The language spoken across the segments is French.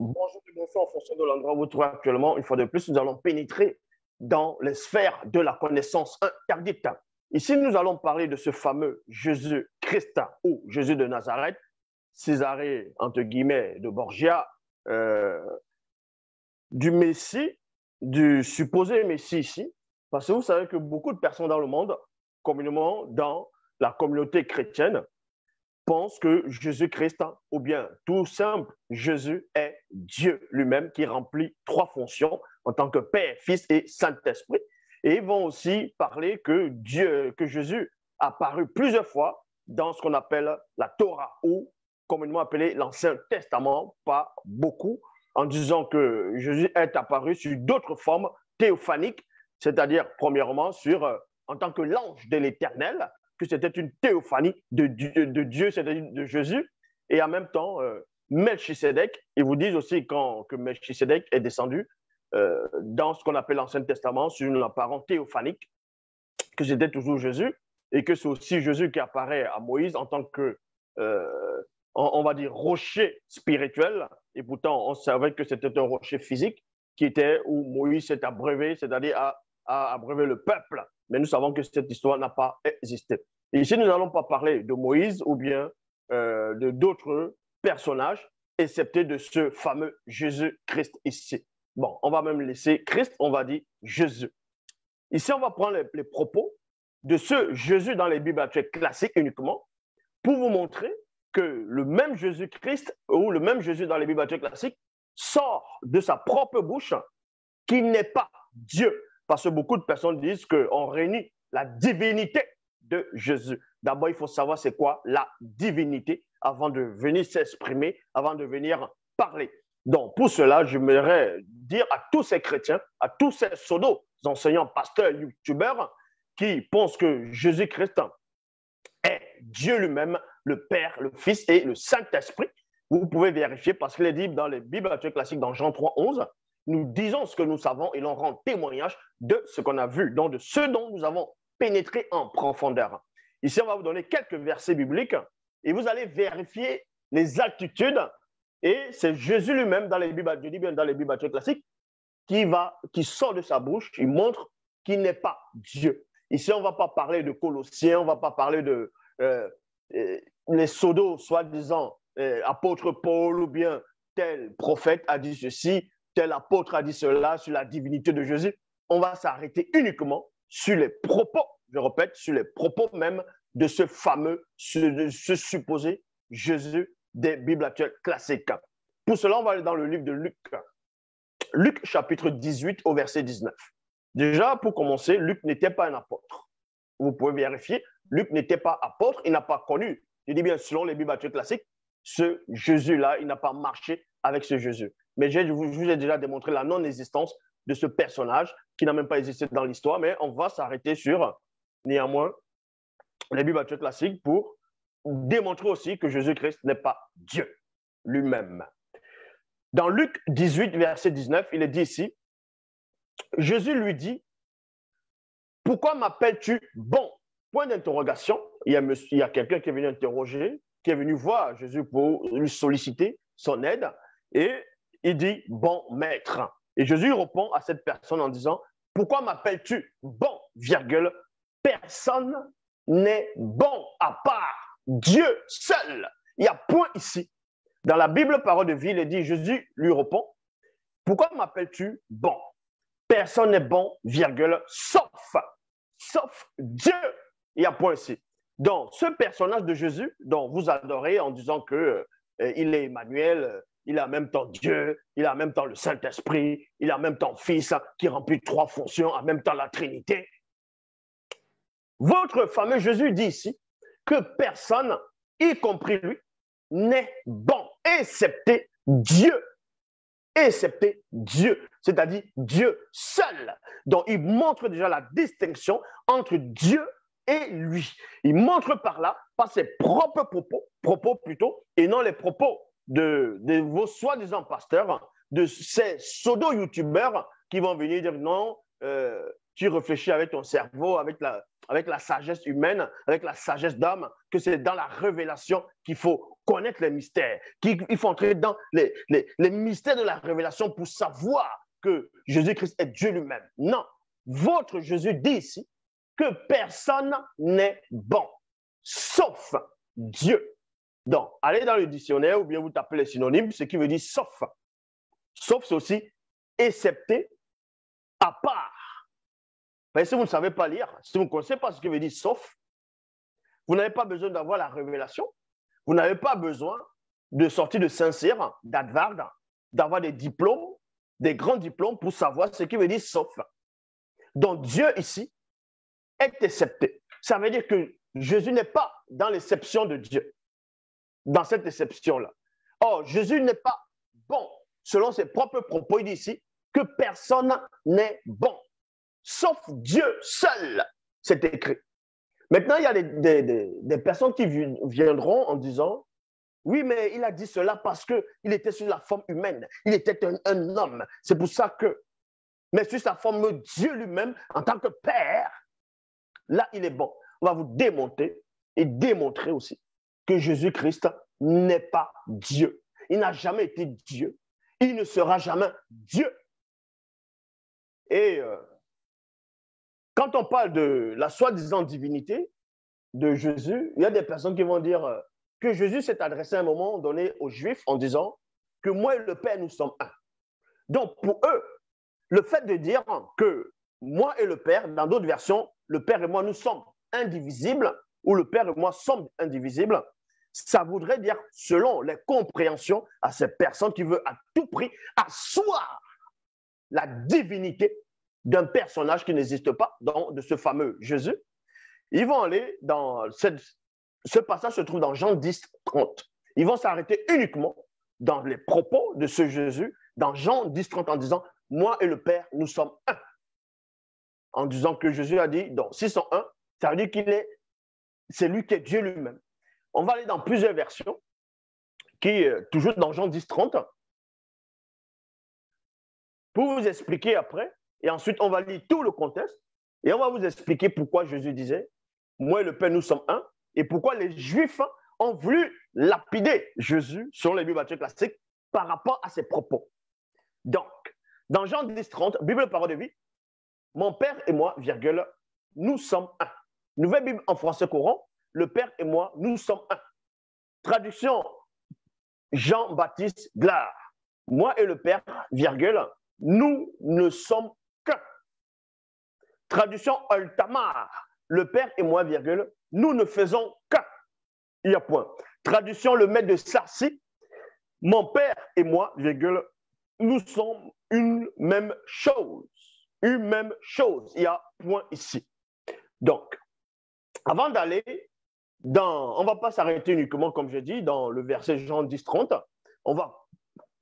Bonjour et bonsoir en fonction de l'endroit où vous vous trouvez actuellement. Une fois de plus, nous allons pénétrer dans les sphères de la connaissance interdite. Ici, nous allons parler de ce fameux Jésus-Christ ou Jésus de Nazareth, Césarée, entre guillemets, de Borgia, euh, du Messie, du supposé Messie ici. Parce que vous savez que beaucoup de personnes dans le monde, communément dans la communauté chrétienne, pense que Jésus-Christ, ou bien tout simple, Jésus est Dieu lui-même qui remplit trois fonctions en tant que Père, Fils et Saint-Esprit. Et ils vont aussi parler que Dieu, que Jésus a apparu plusieurs fois dans ce qu'on appelle la Torah, ou communément appelé l'Ancien Testament, pas beaucoup, en disant que Jésus est apparu sur d'autres formes théophaniques, c'est-à-dire premièrement en tant que l'ange de l'Éternel, que c'était une théophanie de Dieu, c'est-à-dire de Jésus, et en même temps, Melchisedec, ils vous disent aussi que Melchisedec est descendu dans ce qu'on appelle l'Ancien Testament sur une apparence théophanique, que c'était toujours Jésus, et que c'est aussi Jésus qui apparaît à Moïse en tant que, on va dire, rocher spirituel, et pourtant on savait que c'était un rocher physique qui était où Moïse s'est abreuvé, c'est-à-dire a abreuvé le peuple. Mais nous savons que cette histoire n'a pas existé. Et ici, nous n'allons pas parler de Moïse ou bien de d'autres personnages, excepté de ce fameux Jésus-Christ ici. Bon, on va même laisser Christ, on va dire Jésus. Ici, on va prendre les propos de ce Jésus dans les Bibles classiques uniquement pour vous montrer que le même Jésus-Christ ou le même Jésus dans les Bibles classiques sort de sa propre bouche qu'il n'est pas Dieu. Parce que beaucoup de personnes disent qu'on réunit la divinité de Jésus. D'abord, il faut savoir c'est quoi la divinité avant de venir s'exprimer, avant de venir parler. Donc, pour cela, j'aimerais dire à tous ces chrétiens, à tous ces pseudo enseignants, pasteurs, youtubeurs, qui pensent que Jésus-Christ est Dieu lui-même, le Père, le Fils et le Saint-Esprit. Vous pouvez vérifier parce qu'il est dit dans les Bibles classiques, dans Jean 3, 11, nous disons ce que nous savons et l'on rend témoignage de ce qu'on a vu, donc de ce dont nous avons pénétré en profondeur. Ici, on va vous donner quelques versets bibliques et vous allez vérifier les altitudes. Et c'est Jésus lui-même dans les Bibles, je dis bien dans les Bibles classiques, qui sort de sa bouche, il montre qu'il n'est pas Dieu. Ici, on ne va pas parler de Colossiens, on ne va pas parler de les pseudos, soi-disant apôtre Paul ou bien tel prophète a dit ceci, tel apôtre a dit cela sur la divinité de Jésus. On va s'arrêter uniquement sur les propos, je répète, sur les propos même de ce fameux, ce supposé Jésus des Bibles actuelles classiques. Pour cela, on va aller dans le livre de Luc. Luc chapitre 18 au verset 19. Déjà, pour commencer, Luc n'était pas un apôtre. Vous pouvez vérifier, Luc n'était pas apôtre, il n'a pas connu, je dis bien selon les Bibles actuelles classiques, ce Jésus-là, il n'a pas marché avec ce Jésus. Mais je vous ai déjà démontré la non-existence de ce personnage qui n'a même pas existé dans l'histoire, mais on va s'arrêter sur, néanmoins, les Bibles classiques pour démontrer aussi que Jésus-Christ n'est pas Dieu lui-même. Dans Luc 18, verset 19, il est dit ici, Jésus lui dit, « Pourquoi m'appelles-tu bon ?» Point d'interrogation, il y a quelqu'un qui est venu interroger, qui est venu voir Jésus pour lui solliciter son aide, et il dit, bon maître. Et Jésus répond à cette personne en disant, pourquoi m'appelles-tu bon, virgule, personne n'est bon à part Dieu seul. Il y a point ici. Dans la Bible, parole de vie, il est dit, Jésus lui répond, pourquoi m'appelles-tu bon? Personne n'est bon, virgule, sauf Dieu. Il y a point ici. Donc, ce personnage de Jésus, dont vous adorez en disant qu'il est Emmanuel, il est en même temps Dieu, il est en même temps le Saint-Esprit, il est en même temps Fils, qui remplit trois fonctions, en même temps la Trinité. Votre fameux Jésus dit ici que personne, y compris lui, n'est bon, excepté Dieu. Excepté Dieu, c'est-à-dire Dieu seul. Donc, il montre déjà la distinction entre Dieu et lui. Il montre par là, par ses propres propos plutôt, et non les propos de vos soi-disant pasteurs, de ces pseudo-youtubeurs qui vont venir dire non, tu réfléchis avec ton cerveau, avec la sagesse humaine, avec la sagesse d'homme, que c'est dans la révélation qu'il faut connaître les mystères, qu'il faut entrer dans les mystères de la révélation pour savoir que Jésus-Christ est Dieu lui-même. Non, votre Jésus dit ici que personne n'est bon, sauf Dieu. Donc, allez dans le dictionnaire ou bien vous tapez les synonymes, ce qui veut dire sauf. Sauf, c'est aussi excepté, à part. Mais si vous ne savez pas lire, si vous ne connaissez pas ce qui veut dire sauf, vous n'avez pas besoin d'avoir la révélation, vous n'avez pas besoin de sortir de Saint-Cyr, d'Harvard, d'avoir des diplômes, des grands diplômes pour savoir ce qui veut dire sauf. Donc Dieu ici est excepté. Ça veut dire que Jésus n'est pas dans l'exception de Dieu, dans cette exception-là. Or, Jésus n'est pas bon. Selon ses propres propos, il dit ici que personne n'est bon, sauf Dieu seul, c'est écrit. Maintenant, il y a des personnes qui viendront en disant, oui, mais il a dit cela parce qu'il était sur la forme humaine, il était un homme, c'est pour ça que, mais sur sa forme Dieu lui-même, en tant que Père, là, il est bon. On va vous démonter et démontrer aussi que Jésus-Christ n'est pas Dieu. Il n'a jamais été Dieu. Il ne sera jamais Dieu. Et quand on parle de la soi-disant divinité de Jésus, il y a des personnes qui vont dire que Jésus s'est adressé à un moment donné aux Juifs en disant que moi et le Père, nous sommes un. Donc pour eux, le fait de dire que moi et le Père, dans d'autres versions, le Père et moi, nous sommes indivisibles, ou le Père et moi sommes indivisibles, ça voudrait dire, selon les compréhensions à ces personnes qui veulent à tout prix asseoir la divinité d'un personnage qui n'existe pas, donc de ce fameux Jésus. Ils vont aller dans ce passage se trouve dans Jean 10, 30. Ils vont s'arrêter uniquement dans les propos de ce Jésus, dans Jean 10, 30, en disant « Moi et le Père, nous sommes un ». En disant que Jésus a dit, donc s'ils sont un, ça veut dire c'est lui qui est Dieu lui-même. On va aller dans plusieurs versions, toujours dans Jean 10, 30, pour vous expliquer après, et ensuite on va lire tout le contexte, et on va vous expliquer pourquoi Jésus disait « Moi et le Père, nous sommes un », et pourquoi les Juifs ont voulu lapider Jésus sur les Bibles baptistes classiques par rapport à ses propos. Donc, dans Jean 10, 30, Bible Parole de vie, « Mon Père et moi, virgule, nous sommes un ». Nouvelle Bible en français courant, « Le Père et moi, nous sommes un ». Traduction Jean-Baptiste Glard, « Moi et le Père, virgule, nous ne sommes qu'un ». Traduction Altamar, « Le Père et moi, virgule, nous ne faisons qu'un ». Il y a point. Traduction Le Maître de Sarcy, « Mon Père et moi, virgule, nous sommes une même chose. Une même chose. Il y a point ici. Donc, avant d'aller on ne va pas s'arrêter uniquement, comme je dis, dans le verset Jean 10, 30. On va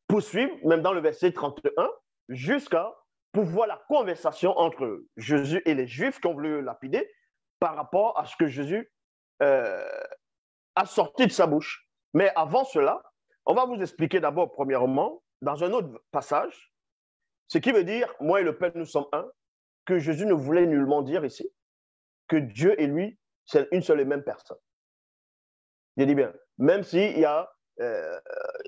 poursuivre, même dans le verset 31, jusqu'à pour voir la conversation entre Jésus et les Juifs qui ont voulu le lapider par rapport à ce que Jésus a sorti de sa bouche. Mais avant cela, on va vous expliquer d'abord, premièrement, dans un autre passage, ce qui veut dire « Moi et le Père, nous sommes un », que Jésus ne voulait nullement dire ici, que Dieu et lui, c'est une seule et même personne. Je dis bien, même si il y a,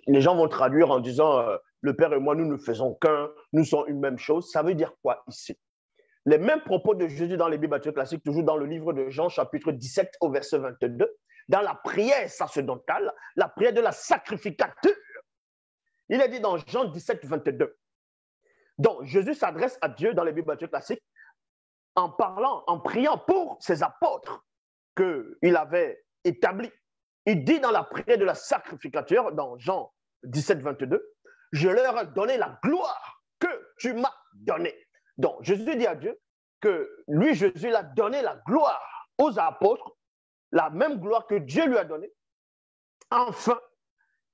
les gens vont traduire en disant le Père et moi, nous ne faisons qu'un, nous sommes une même chose. Ça veut dire quoi ici? Les mêmes propos de Jésus dans les Bibles baptistes classiques, toujours dans le livre de Jean, chapitre 17, au verset 22, dans la prière sacerdotale, la prière de la sacrificature. Il est dit dans Jean 17, 22. Donc, Jésus s'adresse à Dieu dans les Bibles baptistes classiques en parlant, en priant pour ses apôtres qu'il avait établis. Il dit dans la prière de la sacrificature, dans Jean 17, 22, « Je leur ai donné la gloire que tu m'as donnée. » Donc, Jésus dit à Dieu que lui, Jésus, il a donné la gloire aux apôtres, la même gloire que Dieu lui a donnée, afin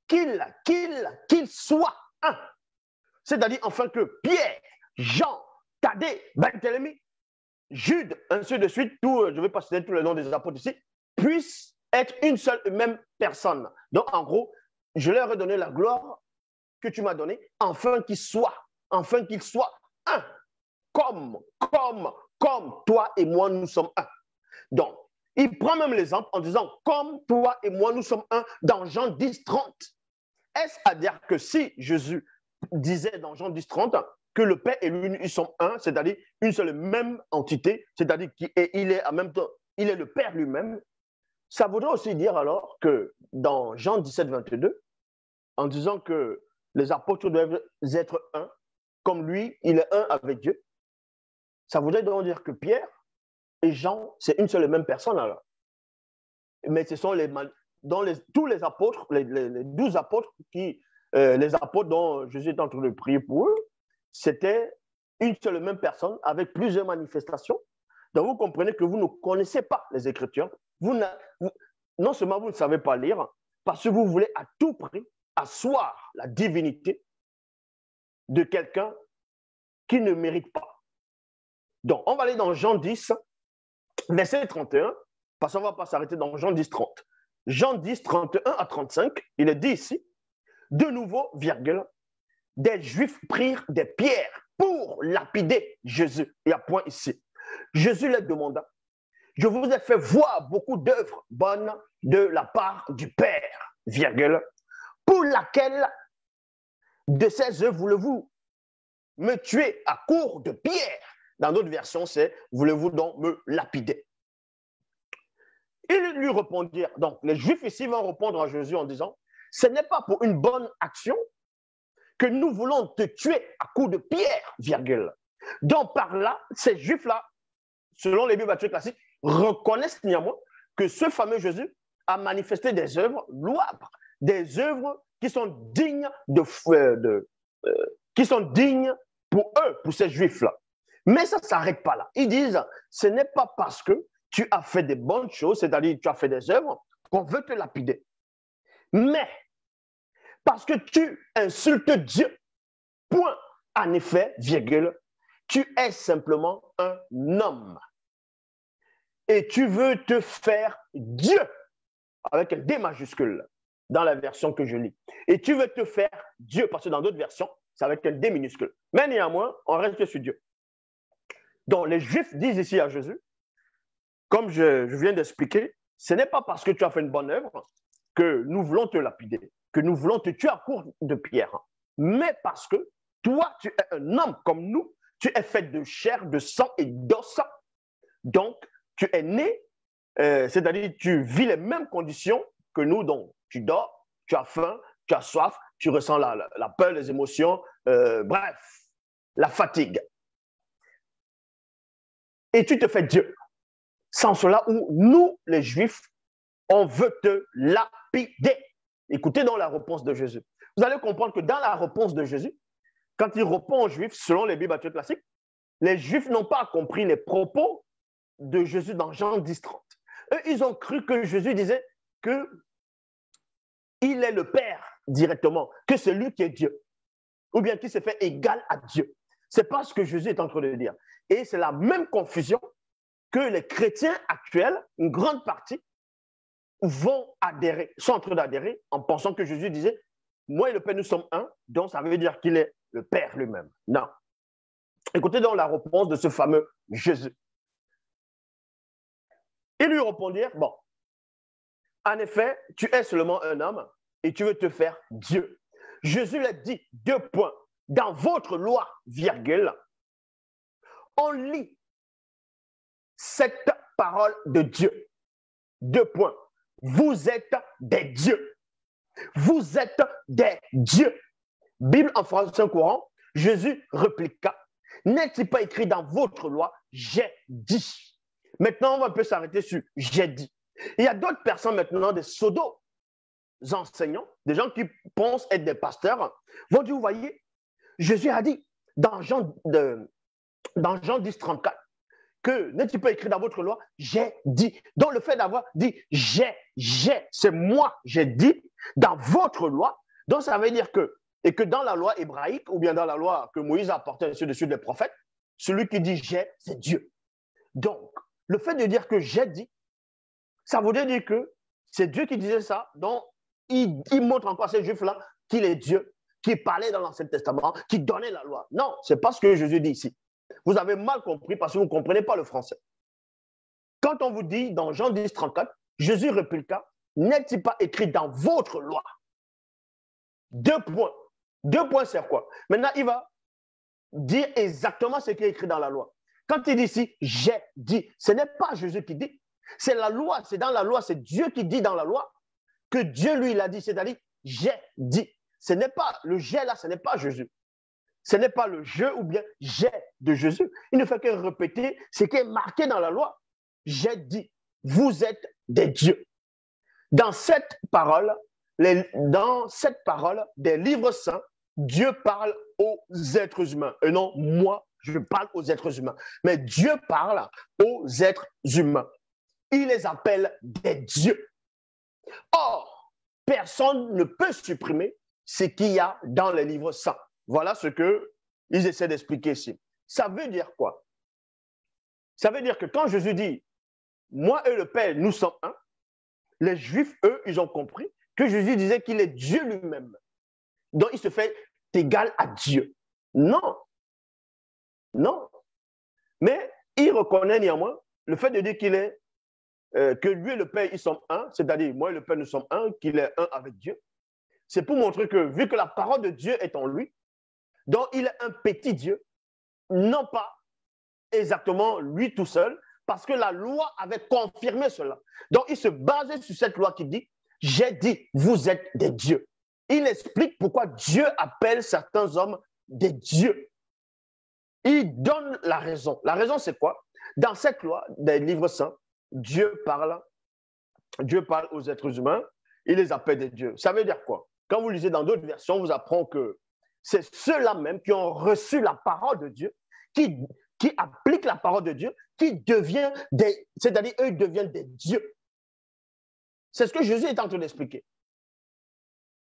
qu'il soit un. C'est-à-dire, enfin que Pierre, Jean, Thaddée, Barthélemy, Jude, ainsi de suite, je ne vais pas citer tous les noms des apôtres ici, puissent être une seule et même personne. Donc, en gros, je leur ai donné la gloire que tu m'as donnée, afin qu'il soit un, comme comme toi et moi, nous sommes un. Donc, il prend même l'exemple en disant, comme toi et moi, nous sommes un, dans Jean 10, 30. Est-ce à dire que si Jésus disait dans Jean 10, 30 que le Père et lui, ils sont un, c'est-à-dire une seule même entité, c'est-à-dire qu'il est en même temps, il est le Père lui-même, ça voudrait aussi dire alors que dans Jean 17, 22, en disant que les apôtres doivent être un, comme lui, il est un avec Dieu, ça voudrait donc dire que Pierre et Jean, c'est une seule et même personne alors. Mais ce sont tous les apôtres, les 12 apôtres, les apôtres dont Jésus est en train de prier pour eux, c'était une seule et même personne avec plusieurs manifestations. Donc vous comprenez que vous ne connaissez pas les Écritures. Non seulement vous ne savez pas lire, parce que vous voulez à tout prix asseoir la divinité de quelqu'un qui ne mérite pas. Donc, on va aller dans Jean 10, verset 31, parce qu'on ne va pas s'arrêter dans Jean 10, 30. Jean 10, 31 à 35, il est dit ici, de nouveau, virgule, des Juifs prirent des pierres pour lapider Jésus. Il y a point ici. Jésus leur demanda, je vous ai fait voir beaucoup d'œuvres bonnes de la part du Père, virgule, pour laquelle de ces œuvres voulez-vous me tuer à coups de pierre? Dans d'autres versions, c'est voulez-vous donc me lapider? Ils lui répondirent, donc les Juifs ici vont répondre à Jésus en disant, ce n'est pas pour une bonne action que nous voulons te tuer à coups de pierre, virgule. Donc par là, ces Juifs-là, selon les Bibles baptistes classiques, reconnaissent néanmoins que ce fameux Jésus a manifesté des œuvres louables, des œuvres qui sont dignes qui sont dignes pour eux, pour ces Juifs-là. Mais ça ne s'arrête pas là. Ils disent, ce n'est pas parce que tu as fait des bonnes choses, c'est-à-dire tu as fait des œuvres, qu'on veut te lapider. Mais parce que tu insultes Dieu, point, en effet, virgule, tu es simplement un homme. Et tu veux te faire Dieu, avec un D majuscule, dans la version que je lis. Et tu veux te faire Dieu, parce que dans d'autres versions, c'est avec un D minuscule. Mais néanmoins, on reste sur Dieu. Donc, les Juifs disent ici à Jésus, comme je viens d'expliquer, ce n'est pas parce que tu as fait une bonne œuvre que nous voulons te lapider, que nous voulons te tuer à coups de pierre, mais parce que toi, tu es un homme comme nous, tu es fait de chair, de sang et d'os, donc tu es né, c'est-à-dire tu vis les mêmes conditions que nous, donc tu dors, tu as faim, tu as soif, tu ressens la peur, les émotions, bref, la fatigue. Et tu te fais Dieu. Sans cela où nous, les Juifs, on veut te lapider. Écoutez donc la réponse de Jésus. Vous allez comprendre que dans la réponse de Jésus, quand il répond aux Juifs, selon les Bibles baptistes classiques, les Juifs n'ont pas compris les propos de Jésus dans Jean 10, 30. Eux, ils ont cru que Jésus disait qu'il est le Père directement, que c'est lui qui est Dieu, ou bien qu'il s'est fait égal à Dieu. Ce n'est pas ce que Jésus est en train de dire. Et c'est la même confusion que les chrétiens actuels, une grande partie, sont en train d'adhérer en pensant que Jésus disait, moi et le Père, nous sommes un, donc ça veut dire qu'il est le Père lui-même. Non. Écoutez donc la réponse de ce fameux Jésus. Ils lui répondirent, bon, en effet, tu es seulement un homme et tu veux te faire Dieu. Jésus l'a dit, 2 points, dans votre loi, virgule, on lit cette parole de Dieu. 2 points. Vous êtes des dieux. Vous êtes des dieux. Bible en français courant, Jésus répliqua, n'est-il pas écrit dans votre loi, j'ai dit. Maintenant, on va un peu s'arrêter sur j'ai dit. Il y a d'autres personnes maintenant, des pseudo-enseignants, des gens qui pensent être des pasteurs, vont dire, vous voyez, Jésus a dit dans Jean 10, 34, que n'est-il pas écrit dans votre loi, j'ai dit. Donc le fait d'avoir dit c'est moi, j'ai dit, dans votre loi, donc ça veut dire que, et que dans la loi hébraïque, ou bien dans la loi que Moïse a apportée dessus des prophètes, celui qui dit j'ai, c'est Dieu. Donc, le fait de dire que j'ai dit, ça voudrait dire que c'est Dieu qui disait ça, donc il montre encore à ces Juifs-là qu'il est Dieu, qui parlait dans l'Ancien Testament, qui donnait la loi. Non, ce n'est pas ce que Jésus dit ici. Vous avez mal compris parce que vous ne comprenez pas le français. Quand on vous dit dans Jean 10, 34, Jésus répliqua, n'est-il pas écrit dans votre loi? 2 points. 2 points, c'est quoi? Maintenant, il va dire exactement ce qui est écrit dans la loi. Quand il dit ici, j'ai dit, ce n'est pas Jésus qui dit, c'est la loi, c'est dans la loi, c'est Dieu qui dit dans la loi que Dieu lui l'a dit, c'est-à-dire j'ai dit. Ce n'est pas le j'ai là, ce n'est pas Jésus. Ce n'est pas le je ou bien j'ai de Jésus. Il ne fait que répéter ce qui est marqué dans la loi. J'ai dit, vous êtes des dieux. Dans cette parole des livres saints, Dieu parle aux êtres humains. Et non, moi, je parle aux êtres humains. Mais Dieu parle aux êtres humains. Il les appelle des dieux. Or, personne ne peut supprimer ce qu'il y a dans les livres saints. Voilà ce qu'ils essaient d'expliquer ici. Ça veut dire quoi? Ça veut dire que quand Jésus dit « Moi et le Père, nous sommes un », les Juifs, eux, ils ont compris que Jésus disait qu'il est Dieu lui-même. Donc, il se fait égal à Dieu. Non. Non. Mais il reconnaît néanmoins le fait de dire qu'il est, que lui et le Père, ils sont un, c'est-à-dire moi et le Père, nous sommes un, qu'il est un avec Dieu. C'est pour montrer que, vu que la parole de Dieu est en lui, donc il est un petit Dieu, non pas exactement lui tout seul, parce que la loi avait confirmé cela. Donc, il se basait sur cette loi qui dit, j'ai dit, vous êtes des dieux. Il explique pourquoi Dieu appelle certains hommes des dieux. Il donne la raison. La raison, c'est quoi? Dans cette loi des livres saints, Dieu parle aux êtres humains, il les appelle des dieux. Ça veut dire quoi? Quand vous lisez dans d'autres versions, on vous apprend que c'est ceux-là même qui ont reçu la parole de Dieu, qui appliquent la parole de Dieu, qui deviennent des, c'est-à-dire eux deviennent des dieux. C'est ce que Jésus est en train d'expliquer.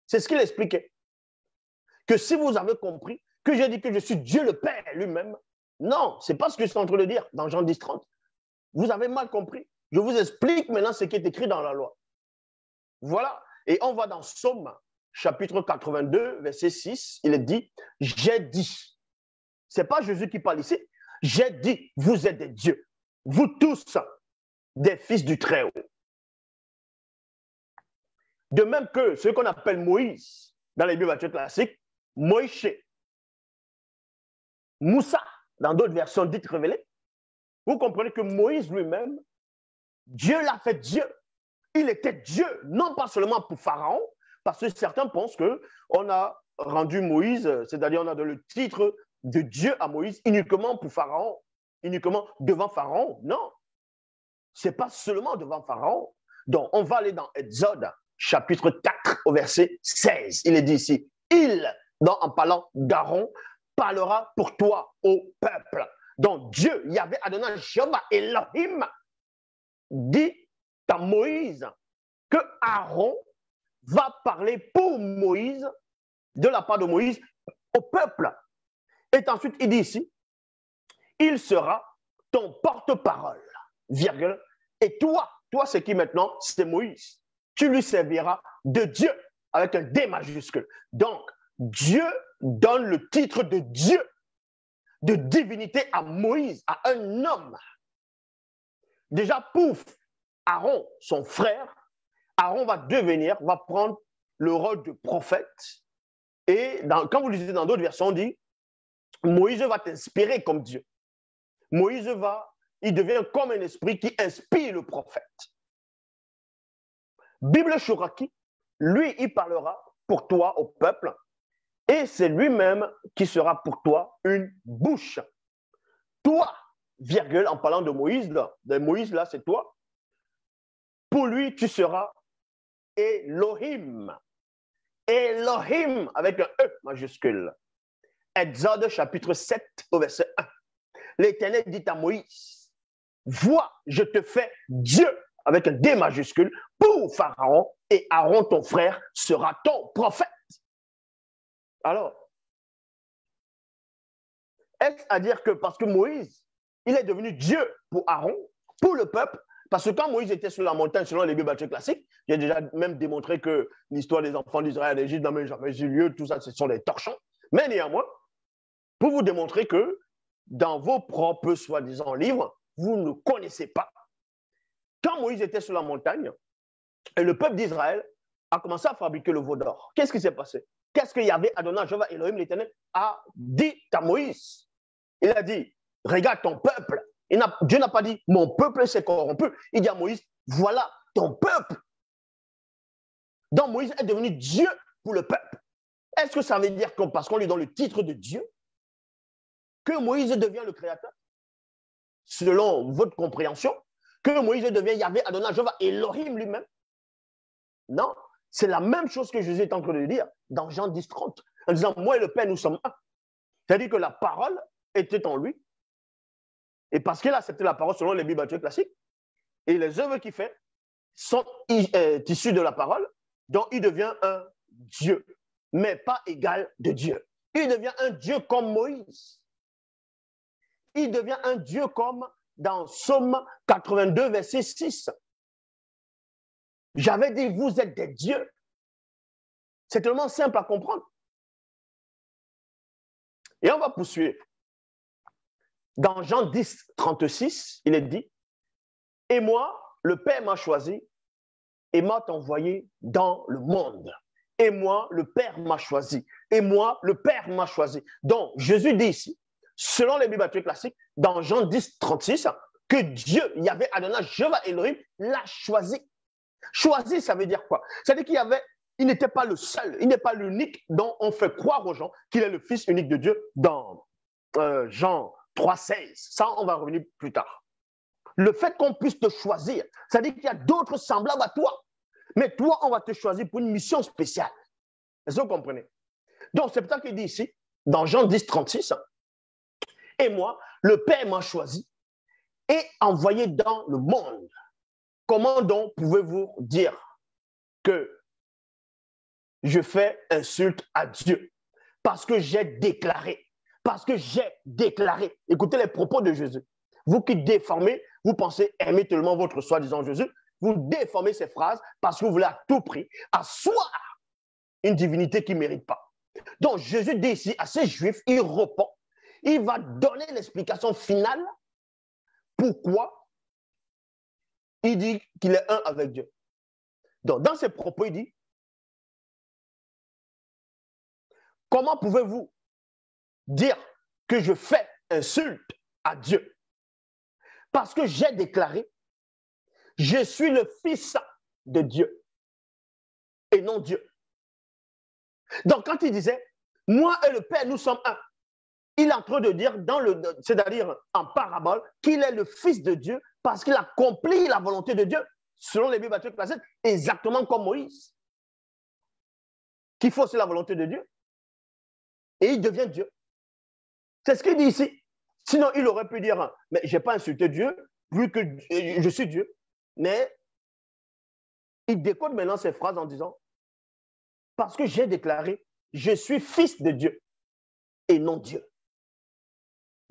C'est ce qu'il expliquait. Que si vous avez compris que j'ai dit que je suis Dieu le Père lui-même, non, ce n'est pas ce que je suis en train de dire dans Jean 10, 30. Vous avez mal compris. Je vous explique maintenant ce qui est écrit dans la loi. Voilà. Et on va dans Psaume, chapitre 82, verset 6. Il est dit, j'ai dit. Ce n'est pas Jésus qui parle ici. J'ai dit, vous êtes des dieux. Vous tous, des fils du Très-Haut. De même que ce qu'on appelle Moïse, dans les Bibles classiques, Moïse, Moussa, dans d'autres versions dites révélées, vous comprenez que Moïse lui-même, Dieu l'a fait Dieu. Il était Dieu, non pas seulement pour Pharaon, parce que certains pensent qu'on a rendu Moïse, c'est-à-dire on a donné le titre de Dieu à Moïse uniquement pour Pharaon, uniquement devant Pharaon. Non, ce n'est pas seulement devant Pharaon. Donc, on va aller dans Exode, chapitre 4, au verset 16. Il est dit ici, en parlant d'Aaron, parlera pour toi au peuple. Donc, Dieu, Yahvé Adonai, Jéhovah, Elohim, dit à Moïse que Aaron va parler pour Moïse, de la part de Moïse, au peuple. Et ensuite, il dit ici, il sera ton porte-parole, virgule, et toi, c'est qui maintenant? C'est Moïse. Tu lui serviras de Dieu, avec un D majuscule. Donc, Dieu donne le titre de Dieu, de divinité à Moïse, à un homme. Déjà, pouf, Aaron, son frère, Aaron va prendre le rôle de prophète. Et quand vous lisez dans d'autres versions, on dit, Moïse va t'inspirer comme Dieu. Il devient comme un esprit qui inspire le prophète. Bible Shoraki, lui, il parlera pour toi au peuple, et c'est lui-même qui sera pour toi une bouche. Toi, virgule, en parlant de Moïse, là, c'est toi. Pour lui, tu seras Elohim. Elohim, avec un E majuscule. Exode chapitre 7, au verset 1. L'Éternel dit à Moïse, vois, je te fais Dieu, avec un D majuscule, pour Pharaon, et Aaron, ton frère, sera ton prophète. Alors, est-ce à dire que parce que Moïse, il est devenu Dieu pour Aaron, pour le peuple, parce que quand Moïse était sur la montagne, selon les Bibles classiques, j'ai déjà même démontré que l'histoire des enfants d'Israël en Égypte n'a même jamais eu lieu, tout ça, ce sont des torchons. Mais néanmoins, pour vous démontrer que dans vos propres soi-disant livres, vous ne connaissez pas. Quand Moïse était sur la montagne, et le peuple d'Israël a commencé à fabriquer le veau d'or, qu'est-ce qui s'est passé? Qu'est-ce qu'il y avait Adonai, Jéhovah, Elohim, l'Éternel, a dit à Moïse? Il a dit, regarde ton peuple. Dieu n'a pas dit, mon peuple s'est corrompu. Il dit à Moïse, voilà ton peuple. Donc Moïse est devenu Dieu pour le peuple. Est-ce que ça veut dire que parce qu'on lui donne le titre de Dieu, que Moïse devient le créateur? Selon votre compréhension, que Moïse devient Yahvé, Adonai, Jéhovah, Elohim lui-même? Non, c'est la même chose que Jésus est en train de dire dans Jean 10, 30, en disant, moi et le Père, nous sommes un. C'est-à-dire que la parole était en lui. Et parce qu'il a accepté la parole selon les Bibles classiques, et les œuvres qu'il fait sont issues de la parole, donc il devient un Dieu, mais pas égal de Dieu. Il devient un Dieu comme Moïse. Il devient un Dieu comme dans Psaume 82, verset 6. J'avais dit, vous êtes des dieux. C'est tellement simple à comprendre. Et on va poursuivre. Dans Jean 10, 36, il est dit, et moi, le Père m'a choisi et m'a envoyé dans le monde. Et moi, le Père m'a choisi. Et moi, le Père m'a choisi. Donc, Jésus dit ici, selon les Bibles classiques, dans Jean 10, 36, que Dieu, Yahvé, Adonai, Jéhovah, Elohim, l'a choisi. Choisi, ça veut dire quoi? Ça veut dire il n'était pas le seul, il n'est pas l'unique dont on fait croire aux gens qu'il est le Fils unique de Dieu dans Jean 3, 16. Ça, on va revenir plus tard. Le fait qu'on puisse te choisir, ça veut dire qu'il y a d'autres semblables à toi. Mais toi, on va te choisir pour une mission spéciale. Est-ce que vous comprenez? Donc, c'est pour ça qu'il dit ici, dans Jean 10, 36, et moi, le Père m'a choisi et envoyé dans le monde. Comment donc pouvez-vous dire que je fais insulte à Dieu? Parce que j'ai déclaré. Parce que j'ai déclaré. Écoutez les propos de Jésus. Vous qui déformez, vous pensez aimer tellement votre soi-disant Jésus, vous déformez ces phrases parce que vous voulez à tout prix asseoir une divinité qui ne mérite pas. Donc Jésus dit ici à ces Juifs, il répond, il va donner l'explication finale pourquoi il dit qu'il est un avec Dieu. Donc dans ses propos, il dit, comment pouvez-vous dire que je fais insulte à Dieu? Parce que j'ai déclaré, je suis le Fils de Dieu et non Dieu. Donc, quand il disait, moi et le Père, nous sommes un, il est en train de dire, c'est-à-dire en parabole, qu'il est le Fils de Dieu parce qu'il accomplit la volonté de Dieu, selon les Bibles classiques, exactement comme Moïse, qui fait aussi la volonté de Dieu, et il devient Dieu. C'est ce qu'il dit ici. Sinon, il aurait pu dire, mais je n'ai pas insulté Dieu, vu que je suis Dieu. Mais il décode maintenant ces phrases en disant, parce que j'ai déclaré, je suis fils de Dieu et non Dieu.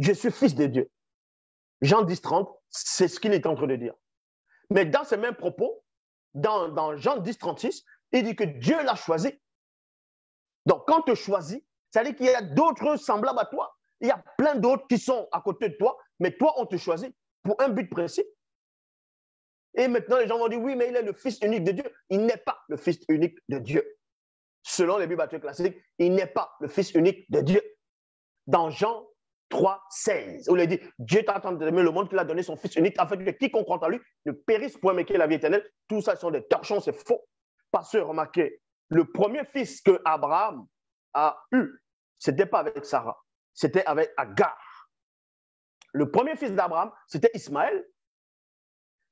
Je suis fils de Dieu. Jean 10, 30, c'est ce qu'il est en train de dire. Mais dans ces mêmes propos, dans Jean 10, 36, il dit que Dieu l'a choisi. Donc, quand tu choisis, ça veut dire qu'il y a d'autres semblables à toi. Il y a plein d'autres qui sont à côté de toi, mais toi, on te choisit pour un but précis. Et maintenant, les gens vont dire, oui, mais il est le Fils unique de Dieu. Il n'est pas le Fils unique de Dieu. Selon les Bibles classiques, il n'est pas le Fils unique de Dieu. Dans Jean 3, 16, où il dit, Dieu t'a tant aimé le monde qu'il a donné son Fils unique, afin que quiconque croit en lui ne périsse point, mais qu'il ait la vie éternelle. Tout ça sont des torchons, c'est faux. Parce que, remarquez, le premier fils que Abraham a eu, ce n'était pas avec Sarah, c'était avec Agar. Le premier fils d'Abraham, c'était Ismaël.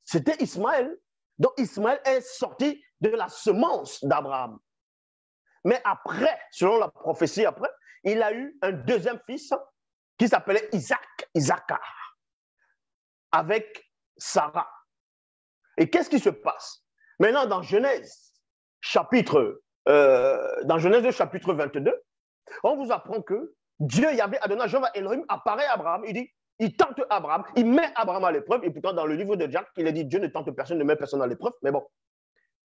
C'était Ismaël. Donc Ismaël est sorti de la semence d'Abraham. Mais après, selon la prophétie après, il a eu un deuxième fils qui s'appelait Isaacar, avec Sarah. Et qu'est-ce qui se passe? Maintenant, dans Genèse, chapitre 22, on vous apprend que Dieu, Yahvé, Adonai, Jéhovah, Elohim, apparaît à Abraham. Il dit, il tente Abraham, il met Abraham à l'épreuve. Et pourtant, dans le livre de Jacques, il a dit, Dieu ne tente personne, ne met personne à l'épreuve. Mais bon,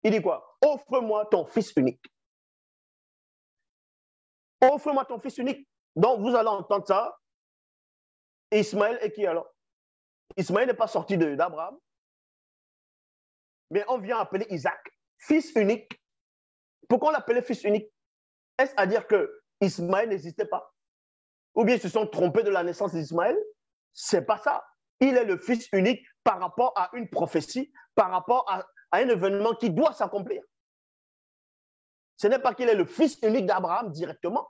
il dit quoi? Offre-moi ton fils unique. Offre-moi ton fils unique. Donc, vous allez entendre ça Ismaël est qui alors? Ismaël n'est pas sorti d'Abraham, mais on vient appeler Isaac fils unique. Pourquoi on l'appelait fils unique? Est-ce à dire que Ismaël n'existait pas? Ou bien ils se sont trompés de la naissance d'Ismaël? C'est pas ça. Il est le fils unique par rapport à une prophétie, par rapport à un événement qui doit s'accomplir. Ce n'est pas qu'il est le fils unique d'Abraham directement.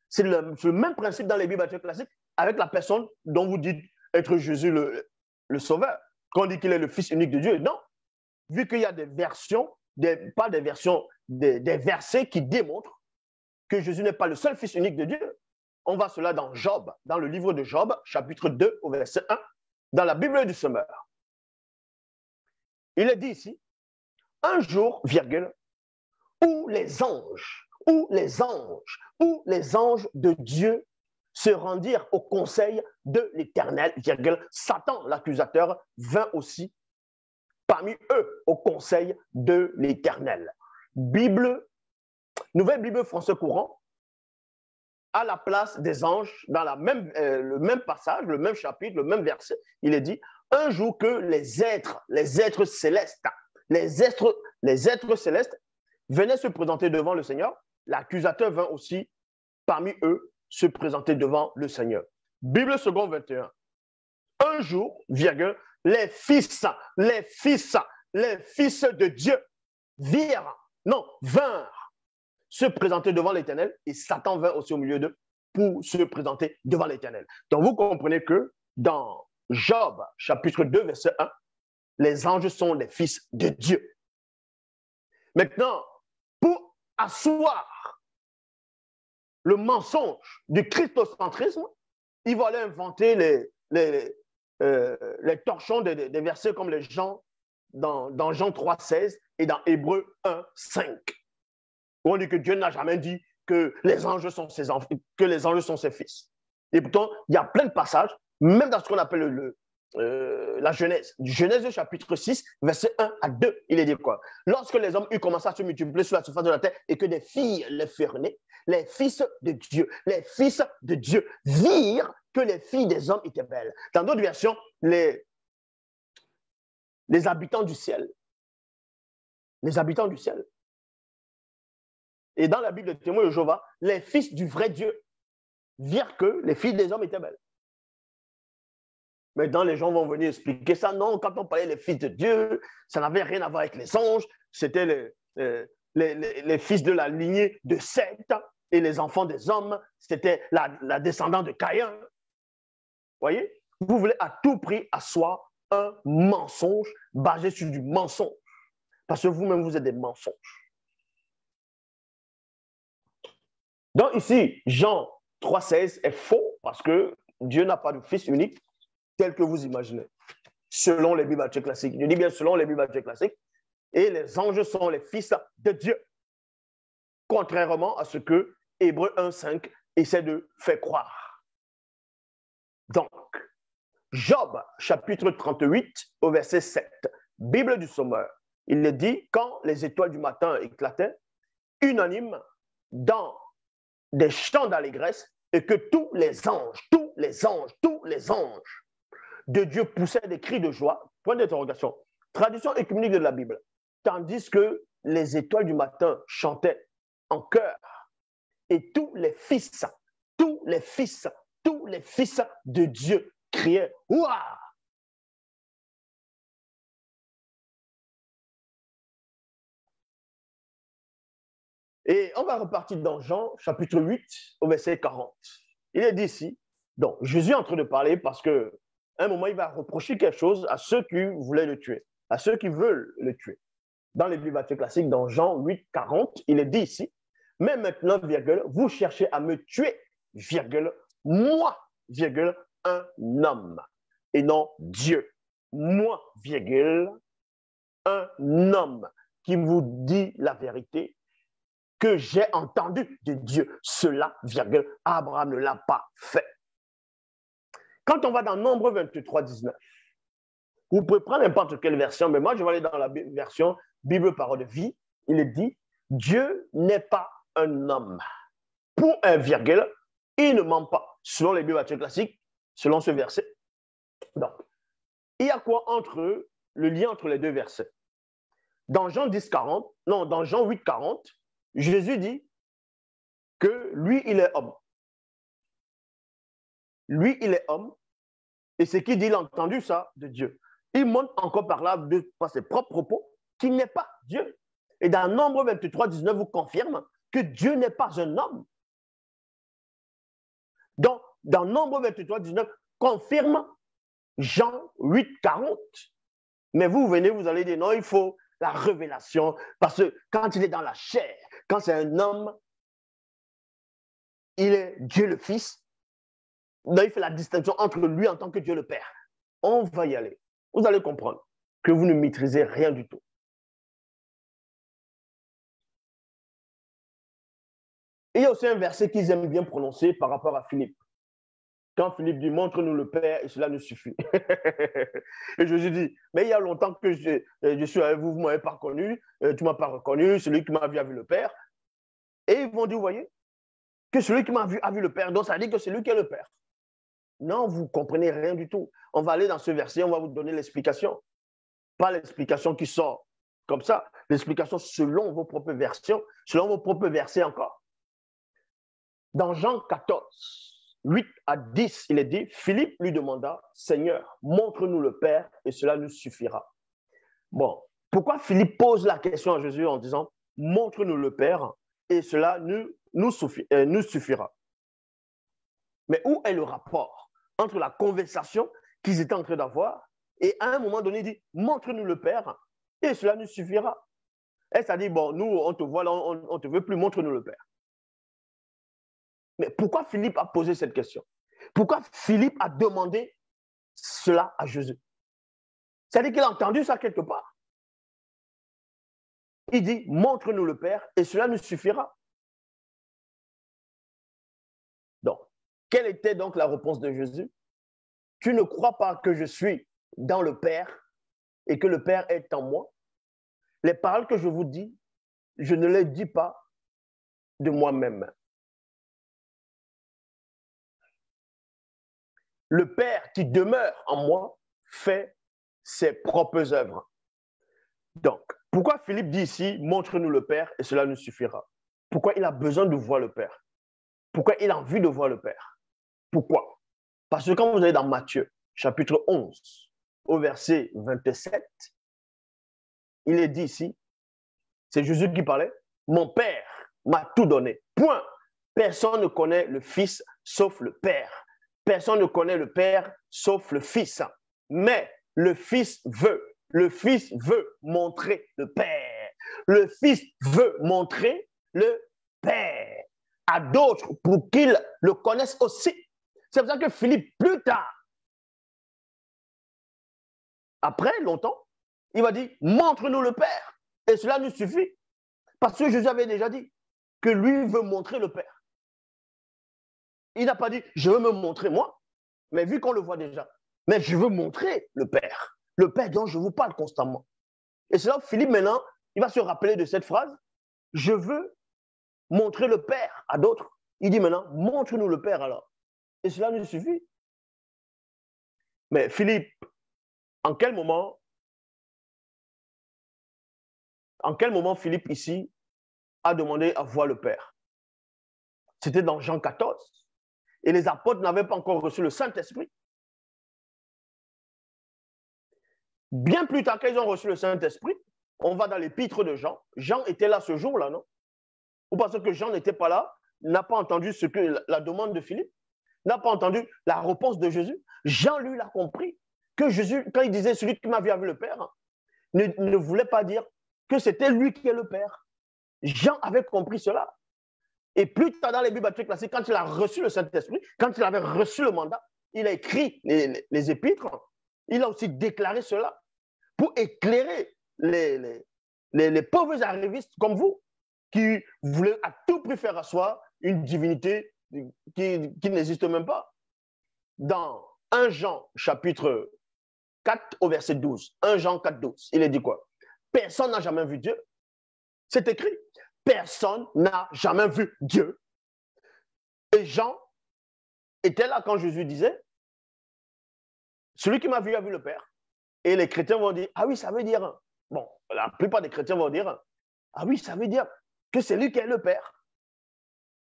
C'est le même principe dans les Bibles classiques avec la personne dont vous dites être Jésus le Sauveur. Quand on dit qu'il est le fils unique de Dieu, non. Vu qu'il y a des versions, pas des versions, des versets qui démontrent que Jésus n'est pas le seul fils unique de Dieu. On voit cela dans Job, dans le livre de Job, chapitre 2, au verset 1, dans la Bible du Semeur. Il est dit ici, un jour, virgule, où les anges de Dieu se rendirent au conseil de l'Éternel, virgule, Satan, l'accusateur, vint aussi parmi eux au conseil de l'Éternel. Nouvelle Bible français courant, à la place des anges, dans le même passage, le même chapitre, le même verset, il est dit, un jour que les êtres célestes venaient se présenter devant le Seigneur, l'accusateur vint aussi parmi eux se présenter devant le Seigneur. Bible second 21. Un jour, virgule, les fils de Dieu vinrent se présenter devant l'Éternel et Satan vint aussi au milieu d'eux pour se présenter devant l'Éternel. Donc vous comprenez que dans Job, chapitre 2, verset 1, les anges sont les fils de Dieu. Maintenant, pour asseoir le mensonge du christocentrisme, ils vont aller inventer les torchons des versets comme les gens dans Jean 3, 16 et dans Hébreux 1, 5. Où on dit que Dieu n'a jamais dit que les anges sont ses enfants, que les anges sont ses fils. Et pourtant, il y a plein de passages, même dans ce qu'on appelle la Genèse. Genèse chapitre 6, verset 1 à 2, il est dit quoi? Lorsque les hommes eurent commencé à se multiplier sur la surface de la terre et que des filles les furent nées, les fils de Dieu virent que les filles des hommes étaient belles. Dans d'autres versions, les habitants du ciel. Les habitants du ciel. Et dans la Bible de témoins de Jéhovah, les fils du vrai Dieu virent que les filles des hommes étaient belles. Maintenant, les gens vont venir expliquer ça. Non, quand on parlait des fils de Dieu, ça n'avait rien à voir avec les anges. C'était les fils de la lignée de Seth et les enfants des hommes. C'était la descendante de Caïn. Voyez? Vous voulez à tout prix asseoir un mensonge basé sur du mensonge. Parce que vous-même, vous êtes des mensonges. Donc ici, Jean 3,16 est faux parce que Dieu n'a pas de fils unique tel que vous imaginez, selon les Bibles classiques. Je dis bien selon les Bibles classiques. Et les anges sont les fils de Dieu, contrairement à ce que Hébreux 1,5 essaie de faire croire. Donc, Job, chapitre 38, au verset 7, Bible du Sommeur, il est dit, quand les étoiles du matin éclataient, unanimes dans des chants d'allégresse, et que tous les anges de Dieu poussaient des cris de joie, point d'interrogation, tradition œcuménique de la Bible, tandis que les étoiles du matin chantaient en chœur, et tous les fils de Dieu criaient « Ouah !» Et on va repartir dans Jean, chapitre 8, au verset 40. Il est dit ici, donc Jésus est en train de parler parce qu'à un moment, il va reprocher quelque chose à ceux qui voulaient le tuer, à ceux qui veulent le tuer. Dans les Bibles classiques, dans Jean 8, 40, il est dit ici, mais maintenant, virgule, vous cherchez à me tuer, virgule, moi, virgule, un homme, et non Dieu. Moi, virgule, un homme qui vous dit la vérité, que j'ai entendu de Dieu. Cela, virgule, Abraham ne l'a pas fait. Quand on va dans Nombre 23, 19, vous pouvez prendre n'importe quelle version, mais moi, je vais aller dans la version Bible Parole de Vie. Il est dit, Dieu n'est pas un homme. Pour un virgule, il ne ment pas. Selon les Bibles classiques, selon ce verset. Donc, il y a quoi entre le lien entre les deux versets? Dans Jean 10, 40, non, dans Jean 8, 40, Jésus dit que lui, il est homme. Lui, il est homme. Et ce qu'il dit, il a entendu ça de Dieu. Il montre encore par là, par ses propres propos, qu'il n'est pas Dieu. Et dans Nombre 23, 19, vous confirme que Dieu n'est pas un homme. Donc, dans Nombre 23, 19, confirme Jean 8, 40. Mais vous venez, vous allez dire, non, il faut la révélation, parce que quand il est dans la chair, quand c'est un homme, il est Dieu le Fils. Donc, il fait la distinction entre lui en tant que Dieu le Père. On va y aller. Vous allez comprendre que vous ne maîtrisez rien du tout. Et il y a aussi un verset qu'ils aiment bien prononcer par rapport à Philippe. Quand Philippe dit, montre-nous le Père, et cela nous suffit. Et Jésus dit, mais il y a longtemps que je suis avec vous, vous ne m'avez pas connu, tu ne m'as pas reconnu, celui qui m'a vu a vu le Père. Et ils vont dire, vous voyez, que celui qui m'a vu a vu le Père, donc ça dit que c'est lui qui est le Père. Non, vous ne comprenez rien du tout. On va aller dans ce verset, on va vous donner l'explication. Pas l'explication qui sort comme ça, l'explication selon vos propres versions, selon vos propres versets encore. Dans Jean 14, 8 à 10, il est dit, Philippe lui demanda, Seigneur, montre-nous le Père et cela nous suffira. Bon, pourquoi Philippe pose la question à Jésus en disant, montre-nous le Père et cela nous suffira. Mais où est le rapport entre la conversation qu'ils étaient en train d'avoir et à un moment donné, il dit, montre-nous le Père et cela nous suffira. Et ça dit, bon, nous, on te voit là, on ne te veut plus, montre-nous le Père. Mais pourquoi Philippe a posé cette question? Pourquoi Philippe a demandé cela à Jésus? C'est-à-dire qu'il a entendu ça quelque part. Il dit, montre-nous le Père et cela nous suffira. Donc, quelle était donc la réponse de Jésus? Tu ne crois pas que je suis dans le Père et que le Père est en moi? Les paroles que je vous dis, je ne les dis pas de moi-même. Le Père qui demeure en moi fait ses propres œuvres. Donc, pourquoi Philippe dit ici, montre-nous le Père et cela nous suffira? Pourquoi il a besoin de voir le Père? Pourquoi il a envie de voir le Père? Pourquoi? Parce que quand vous allez dans Matthieu, chapitre 11, au verset 27, il est dit ici, c'est Jésus qui parlait, mon Père m'a tout donné. Point. Personne ne connaît le Fils sauf le Père. Personne ne connaît le Père sauf le Fils. Mais le Fils veut montrer le Père. Le Fils veut montrer le Père à d'autres pour qu'ils le connaissent aussi. C'est pour ça que Philippe, plus tard, après longtemps, il va dire, montre-nous le Père. Et cela nous suffit. Parce que Jésus avait déjà dit que lui veut montrer le Père. Il n'a pas dit, je veux me montrer moi, mais vu qu'on le voit déjà, mais je veux montrer le Père dont je vous parle constamment. Et c'est là que Philippe, maintenant, il va se rappeler de cette phrase, je veux montrer le Père à d'autres. Il dit maintenant, montre-nous le Père alors. Et cela nous suffit. Mais Philippe, en quel moment Philippe ici a demandé à voir le Père? C'était dans Jean 14. Et les apôtres n'avaient pas encore reçu le Saint-Esprit. Bien plus tard qu'ils ont reçu le Saint-Esprit, on va dans l'épître de Jean. Jean était là ce jour-là, non? Ou parce que Jean n'était pas là, n'a pas entendu la demande de Philippe, n'a pas entendu la réponse de Jésus. Jean, lui, l'a compris. Que Jésus, quand il disait celui qui m'a vu avec le Père, ne voulait pas dire que c'était lui qui est le Père. Jean avait compris cela. Et plus tard dans les Bibles classiques, quand il a reçu le Saint-Esprit, quand il avait reçu le mandat, il a écrit les épîtres, il a aussi déclaré cela pour éclairer les pauvres arrivistes comme vous qui voulaient à tout prix faire asseoir une divinité qui n'existe même pas. Dans 1 Jean chapitre 4 au verset 12, 1 Jean 4, 12, il est dit quoi? Personne n'a jamais vu Dieu. C'est écrit. Personne n'a jamais vu Dieu. Et Jean était là quand Jésus disait Celui qui m'a vu a vu le Père. Et les chrétiens vont dire, ah oui, ça veut dire, bon, la plupart des chrétiens vont dire, ah oui, ça veut dire que c'est lui qui est le Père.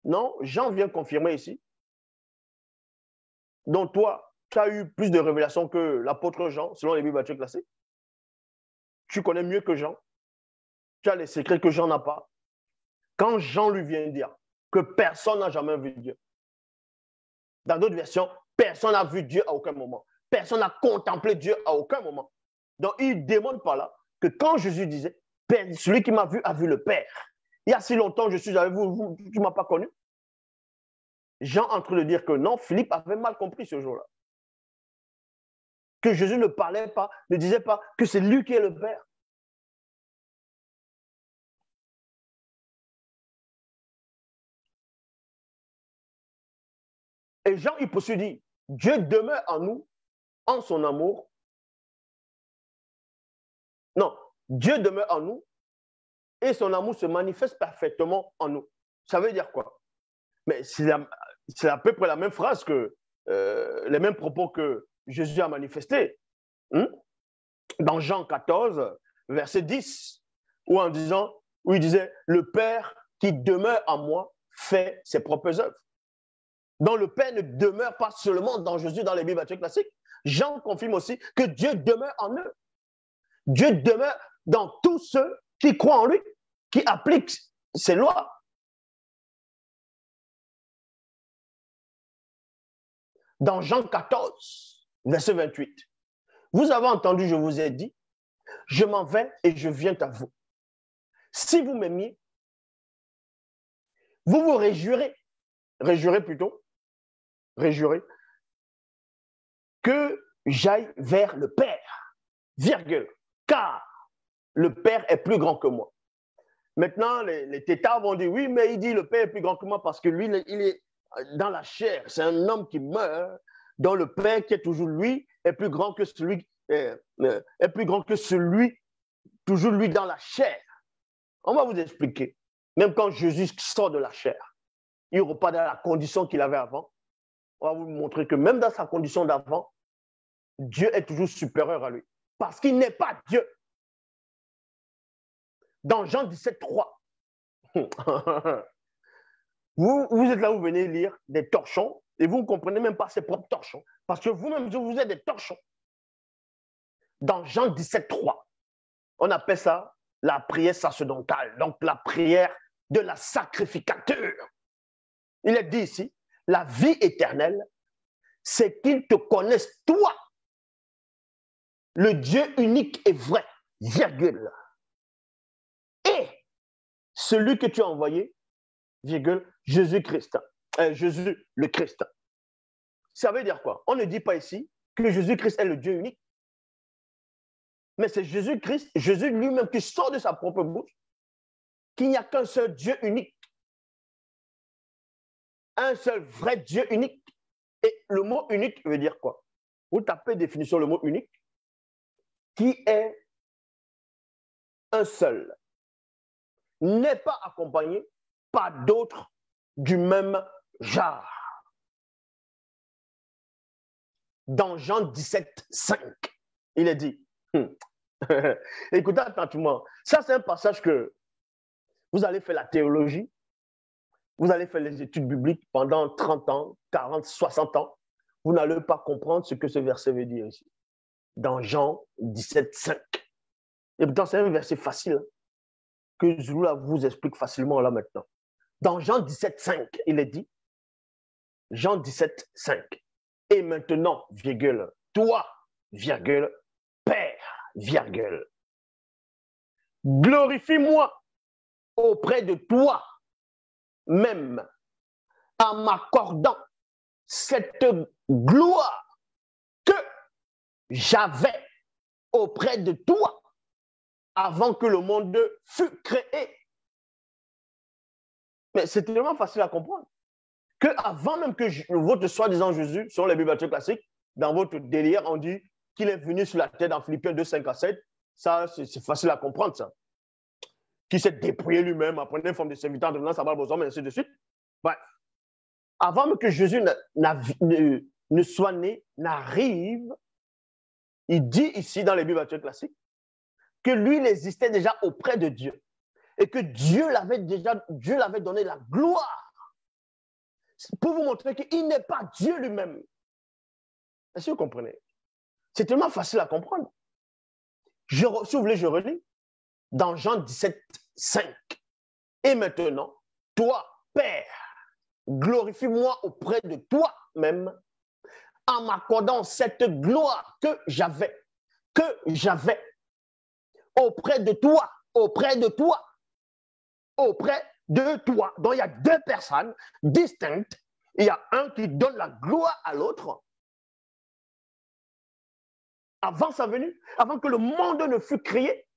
Non, Jean vient confirmer ici. Donc toi, tu as eu plus de révélations que l'apôtre Jean, selon les Bibles classiques. Tu connais mieux que Jean. Tu as les secrets que Jean n'a pas. Quand Jean lui vient dire que personne n'a jamais vu Dieu, dans d'autres versions, personne n'a vu Dieu à aucun moment. Personne n'a contemplé Dieu à aucun moment. Donc, il démontre par là que quand Jésus disait, celui qui m'a vu a vu le Père. Il y a si longtemps, je suis avec vous, tu ne m'as pas connu. Jean en train de dire que non, Philippe avait mal compris ce jour-là. Que Jésus ne parlait pas, ne disait pas que c'est lui qui est le Père. Et Jean, il peut se dire, Dieu demeure en nous, en son amour. Non, Dieu demeure en nous et son amour se manifeste parfaitement en nous. Ça veut dire quoi? Mais c'est à peu près la même phrase que les mêmes propos que Jésus a manifestés. Dans Jean 14, verset 10, où il disait, le Père qui demeure en moi fait ses propres œuvres. Donc le Père ne demeure pas seulement dans Jésus, dans les Bibles classiques. Jean confirme aussi que Dieu demeure en eux. Dieu demeure dans tous ceux qui croient en lui, qui appliquent ses lois. Dans Jean 14, verset 28, vous avez entendu, je vous ai dit, je m'en vais et je viens à vous. Si vous m'aimiez, vous vous réjouirez que j'aille vers le Père, virgule, car le Père est plus grand que moi. Maintenant, les tétards vont dire, oui, mais il dit le Père est plus grand que moi parce que lui, il est dans la chair. C'est un homme qui meurt, dont le Père qui est toujours lui est plus grand que celui, toujours lui dans la chair. On va vous expliquer. Même quand Jésus sort de la chair, il ne repart pas dans la condition qu'il avait avant. On va vous montrer que même dans sa condition d'avant, Dieu est toujours supérieur à lui. Parce qu'il n'est pas Dieu. Dans Jean 17, 3, vous êtes là, vous venez lire des torchons et vous ne comprenez même pas ses propres torchons. Parce que vous-même, vous êtes des torchons. Dans Jean 17, 3, on appelle ça la prière sacerdotale, donc la prière de la sacrificature. Il est dit ici, la vie éternelle, c'est qu'ils te connaissent, toi, le Dieu unique et vrai, virgule. Et celui que tu as envoyé, virgule, Jésus-Christ, Jésus le Christ. Ça veut dire quoi? On ne dit pas ici que Jésus-Christ est le Dieu unique, mais c'est Jésus-Christ, Jésus lui-même qui sort de sa propre bouche, qu'il n'y a qu'un seul Dieu unique, un seul vrai Dieu unique. Et le mot unique veut dire quoi? Vous tapez définition le mot unique, qui est un seul, n'est pas accompagné par d'autres du même genre. Dans Jean 17, 5, il est dit, écoutez attentivement, ça c'est un passage que vous allez faire la théologie, vous allez faire les études bibliques pendant 30 ans, 40, 60 ans, vous n'allez pas comprendre ce que ce verset veut dire ici. Dans Jean 17, 5. Et pourtant, c'est un verset facile que je vous explique facilement là maintenant. Dans Jean 17, 5, il est dit, Jean 17, 5, et maintenant, virgule, toi, virgule, Père, virgule, glorifie-moi auprès de toi, même en m'accordant cette gloire que j'avais auprès de toi avant que le monde fût créé. Mais c'est tellement facile à comprendre que avant même que votre soi-disant Jésus, selon les Bibles classiques, dans votre délire, on dit qu'il est venu sur la terre dans Philippiens 2, 5 à 7. Ça, c'est facile à comprendre, ça. Qui s'est dépouillé lui-même, apprenant une forme de serviteur, en devenant semblable aux hommes, et ainsi de suite. Bref. Avant même que Jésus ne soit né, n'arrive Il dit ici dans les Bibles classiques que lui, il existait déjà auprès de Dieu et que Dieu l'avait donné la gloire pour vous montrer qu'il n'est pas Dieu lui-même. Est-ce que vous comprenez? C'est tellement facile à comprendre. Si vous voulez, je relis dans Jean 17, 5. Et maintenant, toi, Père, glorifie-moi auprès de toi-même en m'accordant cette gloire que j'avais auprès de toi. Donc, il y a deux personnes distinctes. Il y a un qui donne la gloire à l'autre. Avant sa venue, avant que le monde ne fût créé.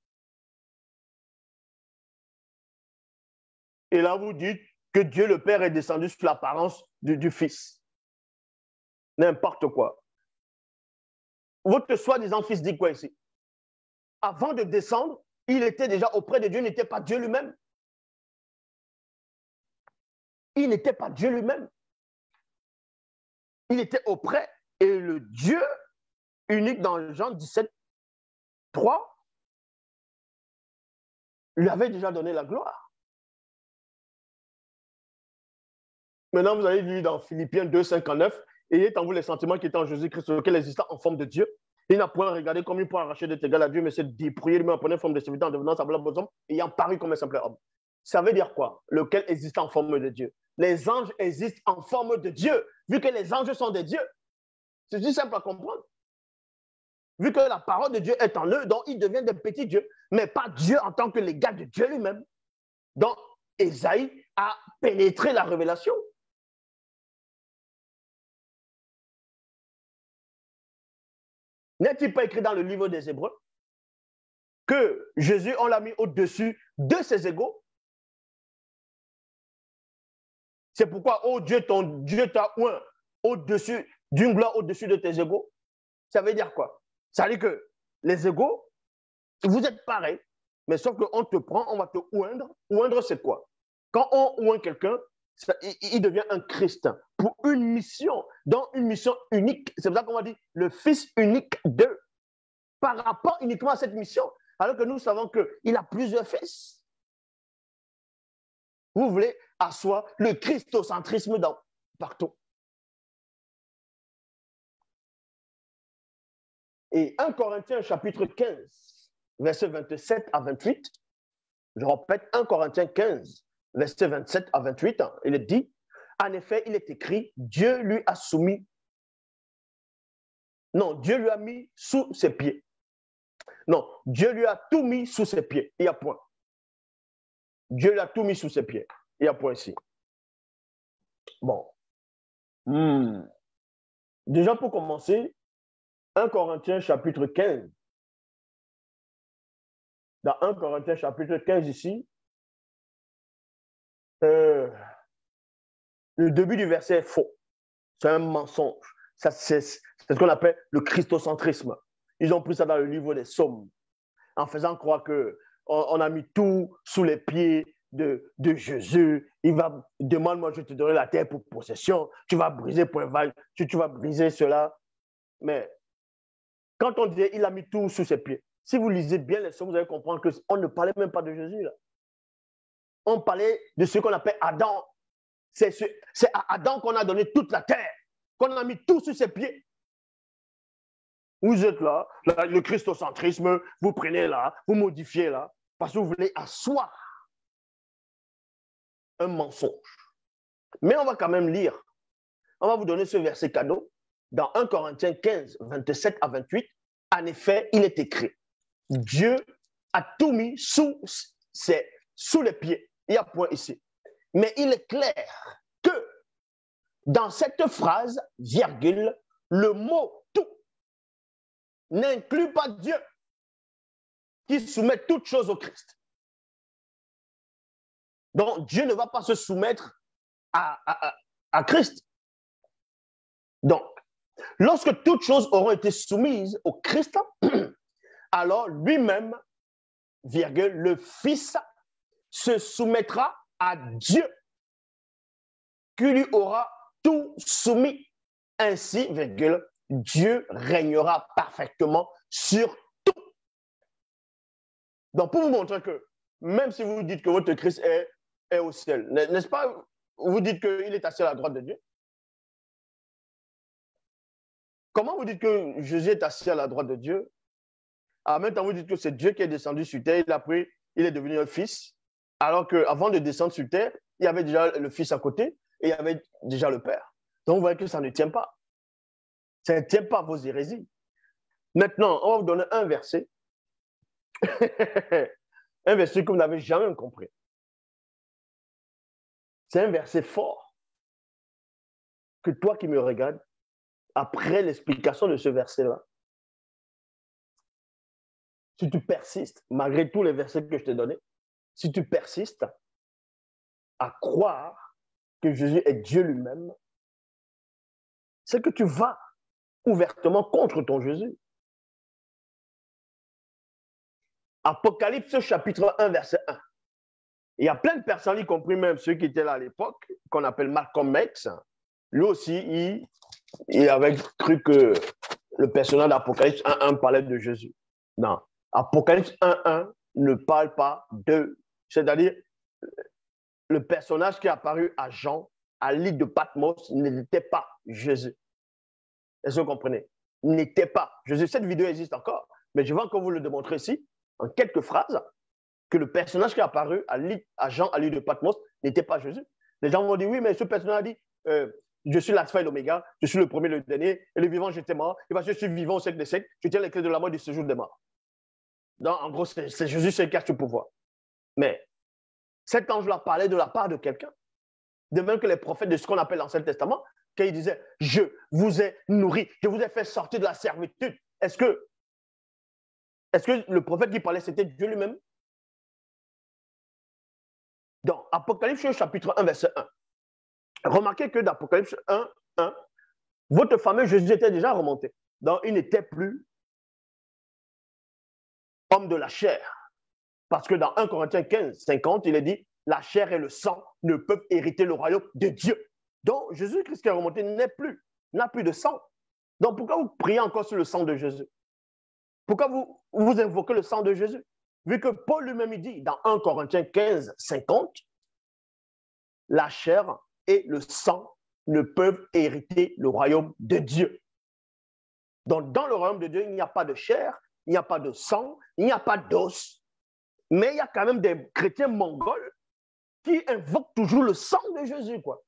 Et là, vous dites que Dieu le Père est descendu sous l'apparence du Fils. N'importe quoi. Votre soi-disant Fils dit quoi ici? Avant de descendre, il était déjà auprès de Dieu, il n'était pas Dieu lui-même. Il n'était pas Dieu lui-même. Il était auprès, et le Dieu unique dans Jean 17, 3, lui avait déjà donné la gloire. Maintenant, vous allez lire dans Philippiens 2, 59, ayez en vous les sentiments qui étaient en Jésus-Christ, lequel existant en forme de Dieu. Il n'a point regardé comme il pourrait arracher d'être égal à Dieu, mais s'est dépouillé lui-même en prenant forme de serviteur en devenant semblable aux hommes, ayant paru comme un simple homme. Ça veut dire quoi? Lequel existe en forme de Dieu. Les anges existent en forme de Dieu, vu que les anges sont des dieux. C'est si simple à comprendre. Vu que la parole de Dieu est en eux, donc ils deviennent des petits dieux, mais pas Dieu en tant que l'égal de Dieu lui-même. Donc, Ésaïe a pénétré la révélation. N'est-il pas écrit dans le livre des Hébreux que Jésus, on l'a mis au-dessus de ses égaux? C'est pourquoi, oh Dieu, ton Dieu t'a oint au-dessus d'une gloire au-dessus de tes égaux. Ça veut dire quoi? Ça veut dire que les égaux, vous êtes pareils, mais sauf qu'on te prend, on va te oindre. Oindre, c'est quoi? Quand on oint quelqu'un, il devient un Christ pour une mission, dans une mission unique. C'est pour ça qu'on va dire le Fils unique d'eux, par rapport uniquement à cette mission, alors que nous savons qu'il a plusieurs fils. Vous voulez asseoir le christocentrisme partout. Et 1 Corinthiens chapitre 15, versets 27 à 28, je répète, 1 Corinthiens 15, versets 27 à 28, il est dit, en effet, il est écrit, Dieu lui a soumis, non, Dieu lui a mis sous ses pieds. Non, Dieu lui a tout mis sous ses pieds. Il y a point. Dieu lui a tout mis sous ses pieds. Il y a point ici. Bon. Déjà pour commencer, 1 Corinthiens chapitre 15. Dans 1 Corinthiens chapitre 15 ici, le début du verset est faux. C'est un mensonge. Ça, c'est ce qu'on appelle le christocentrisme. Ils ont pris ça dans le livre des Psaumes, en faisant croire qu'on a mis tout sous les pieds de Jésus. Il va, demande-moi, je te donnerai la terre pour possession. Tu vas briser point vague, tu vas briser cela. Mais quand on disait il a mis tout sous ses pieds, si vous lisez bien les Psaumes, vous allez comprendre qu'on ne parlait même pas de Jésus là. On parlait de ce qu'on appelle Adam. C'est à Adam qu'on a donné toute la terre, qu'on a mis tout sous ses pieds. Vous êtes là, le christocentrisme, vous prenez là, vous modifiez là, parce que vous voulez asseoir un mensonge. Mais on va quand même lire. On va vous donner ce verset cadeau dans 1 Corinthiens 15, 27 à 28. En effet, il est écrit, Dieu a tout mis sous les pieds. Il y a point ici. Mais il est clair que dans cette phrase, virgule, le mot tout n'inclut pas Dieu qui soumet toutes choses au Christ. Donc, Dieu ne va pas se soumettre à Christ. Donc, lorsque toutes choses auront été soumises au Christ, alors lui-même, virgule, le Fils se soumettra à Dieu qui lui aura tout soumis. Ainsi, virgule, Dieu régnera parfaitement sur tout. Donc, pour vous montrer que même si vous dites que votre Christ est au ciel, n'est-ce pas, vous dites qu'il est assis à la droite de Dieu? Comment vous dites que Jésus est assis à la droite de Dieu? En même temps, vous dites que c'est Dieu qui est descendu sur terre, il est devenu un fils, alors qu'avant de descendre sur terre, il y avait déjà le fils à côté et il y avait déjà le Père. Donc, vous voyez que ça ne tient pas. Ça ne tient pas vos hérésies. Maintenant, on va vous donner un verset. Un verset que vous n'avez jamais compris. C'est un verset fort que toi qui me regardes, après l'explication de ce verset-là, si tu persistes, malgré tous les versets que je t'ai donnés, si tu persistes à croire que Jésus est Dieu lui-même, c'est que tu vas ouvertement contre ton Jésus. Apocalypse chapitre 1, verset 1. Il y a plein de personnes, y compris même ceux qui étaient là à l'époque, qu'on appelle Malcolm X. Lui aussi, il avait cru que le personnage d'Apocalypse 1.1 parlait de Jésus. Non. Apocalypse 1.1 ne parle pas de... C'est-à-dire, le personnage qui est apparu à Jean, à l'île de Patmos, n'était pas Jésus. Est-ce que vous comprenez? N'était pas Jésus. Cette vidéo existe encore, mais je vais encore vous le démontrer ici, en quelques phrases, que le personnage qui est apparu à Jean, à l'île de Patmos, n'était pas Jésus. Les gens vont dire, oui, mais ce personnage a dit, je suis l'alpha et l'oméga, je suis le premier et le dernier, et le vivant, j'étais mort, et parce que je suis vivant au siècle des siècles, je tiens les clés de la mort du séjour des morts. Donc, en gros, c'est Jésus qui a ce pouvoir. Mais cet ange-là parlait de la part de quelqu'un. De même que les prophètes de ce qu'on appelle l'Ancien Testament, quand ils disaient, je vous ai nourri, je vous ai fait sortir de la servitude. Est-ce que le prophète qui parlait, c'était Dieu lui-même? Dans Apocalypse chapitre 1, verset 1, remarquez que dans Apocalypse 1, 1, votre fameux Jésus était déjà remonté. Donc, il n'était plus homme de la chair. Parce que dans 1 Corinthiens 15, 50, il est dit, la chair et le sang ne peuvent hériter le royaume de Dieu. Donc, Jésus-Christ qui est remonté n'a plus de sang. Donc, pourquoi vous priez encore sur le sang de Jésus? Pourquoi vous invoquez le sang de Jésus? Vu que Paul lui-même dit dans 1 Corinthiens 15, 50, la chair et le sang ne peuvent hériter le royaume de Dieu. Donc, dans le royaume de Dieu, il n'y a pas de chair, il n'y a pas de sang, il n'y a pas d'os. Mais il y a quand même des chrétiens mongols qui invoquent toujours le sang de Jésus, quoi.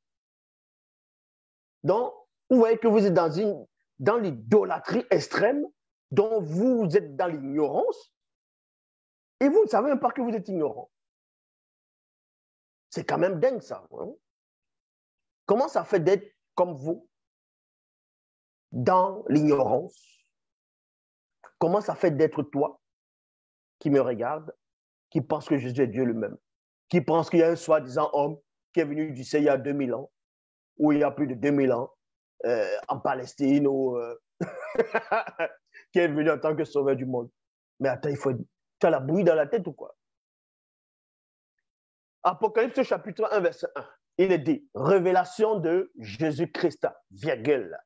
Donc, vous voyez que vous êtes dans l'idolâtrie extrême, dont vous êtes dans l'ignorance, et vous ne savez même pas que vous êtes ignorant. C'est quand même dingue, ça. Hein? Comment ça fait d'être comme vous, dans l'ignorance? Comment ça fait d'être toi, qui me regarde, qui pense que Jésus est Dieu lui-même, qui pense qu'il y a un soi-disant homme qui est venu du ciel il y a 2000 ans, ou il y a plus de 2000 ans, en Palestine, ou qui est venu en tant que sauveur du monde. Mais attends, tu as la bouillie dans la tête ou quoi? Apocalypse chapitre 1, verset 1, il est dit, révélation de Jésus-Christ, virgule.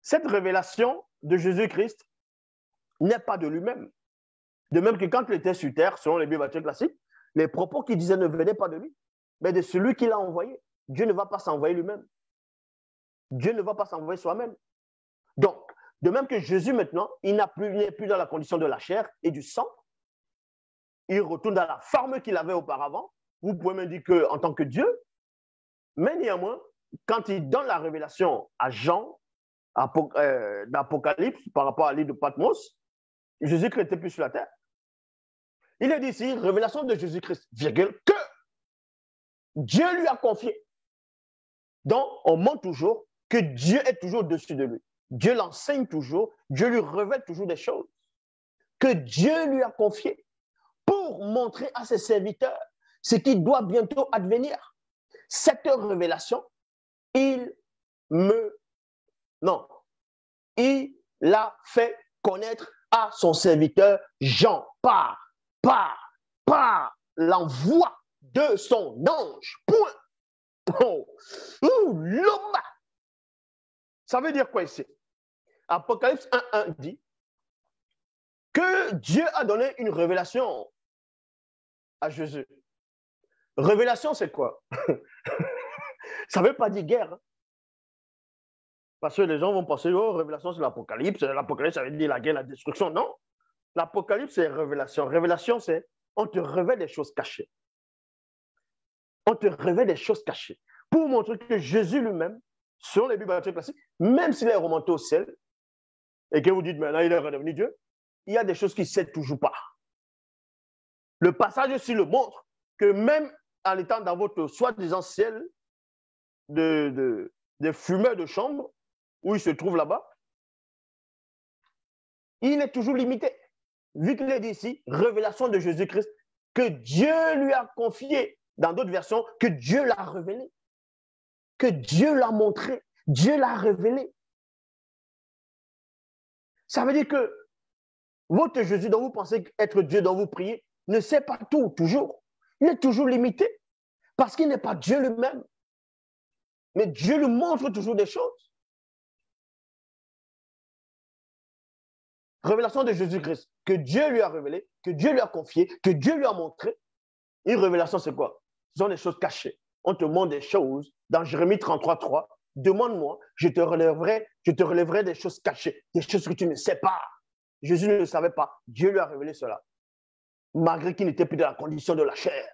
Cette révélation de Jésus-Christ n'est pas de lui-même. De même que quand il était sur terre, selon les Bibles classiques, les propos qu'il disait ne venaient pas de lui, mais de celui qui l'a envoyé. Dieu ne va pas s'envoyer lui-même. Dieu ne va pas s'envoyer soi-même. Donc, de même que Jésus maintenant, il n'est plus dans la condition de la chair et du sang, il retourne dans la forme qu'il avait auparavant. Vous pouvez me dire qu'en tant que Dieu, mais néanmoins, quand il donne la révélation à Jean, d'Apocalypse, par rapport à l'île de Patmos, Jésus-Christ n'était plus sur la terre. Il est dit ici, révélation de Jésus-Christ, virgule, que Dieu lui a confié. Donc, on montre toujours que Dieu est toujours au-dessus de lui. Dieu l'enseigne toujours, Dieu lui révèle toujours des choses que Dieu lui a confiées pour montrer à ses serviteurs ce qui doit bientôt advenir. Cette révélation, il l'a fait connaître à son serviteur Jean par l'envoi de son ange. Point. Oh, l'homme. Ça veut dire quoi ici? Apocalypse 1:1 dit que Dieu a donné une révélation à Jésus. Révélation, c'est quoi? Ça ne veut pas dire guerre. Hein? Parce que les gens vont penser, oh, révélation, c'est l'Apocalypse. L'Apocalypse, ça veut dire la guerre, la destruction. Non. L'Apocalypse, c'est révélation. Révélation, c'est on te révèle des choses cachées. On te révèle des choses cachées. Pour montrer que Jésus lui-même, selon les Bibles classiques, même s'il est remonté au ciel, et que vous dites maintenant il est redevenu Dieu, il y a des choses qu'il ne sait toujours pas. Le passage aussi le montre que même en étant dans votre soi-disant ciel de fumeurs de chambre, où il se trouve là-bas, il est toujours limité. Vu qu'il est dit ici, révélation de Jésus-Christ, que Dieu lui a confié, dans d'autres versions, que Dieu l'a révélé, que Dieu l'a montré, Dieu l'a révélé. Ça veut dire que votre Jésus dont vous pensez être Dieu, dont vous priez, ne sait pas tout, toujours. Il est toujours limité, parce qu'il n'est pas Dieu lui-même. Mais Dieu lui montre toujours des choses. Révélation de Jésus-Christ, que Dieu lui a révélé, que Dieu lui a confié, que Dieu lui a montré. Une révélation, c'est quoi? Ce sont des choses cachées. On te montre des choses. Dans Jérémie 33:3, demande-moi, je te relèverai des choses cachées, des choses que tu ne sais pas. Jésus ne le savait pas. Dieu lui a révélé cela. Malgré qu'il n'était plus dans la condition de la chair,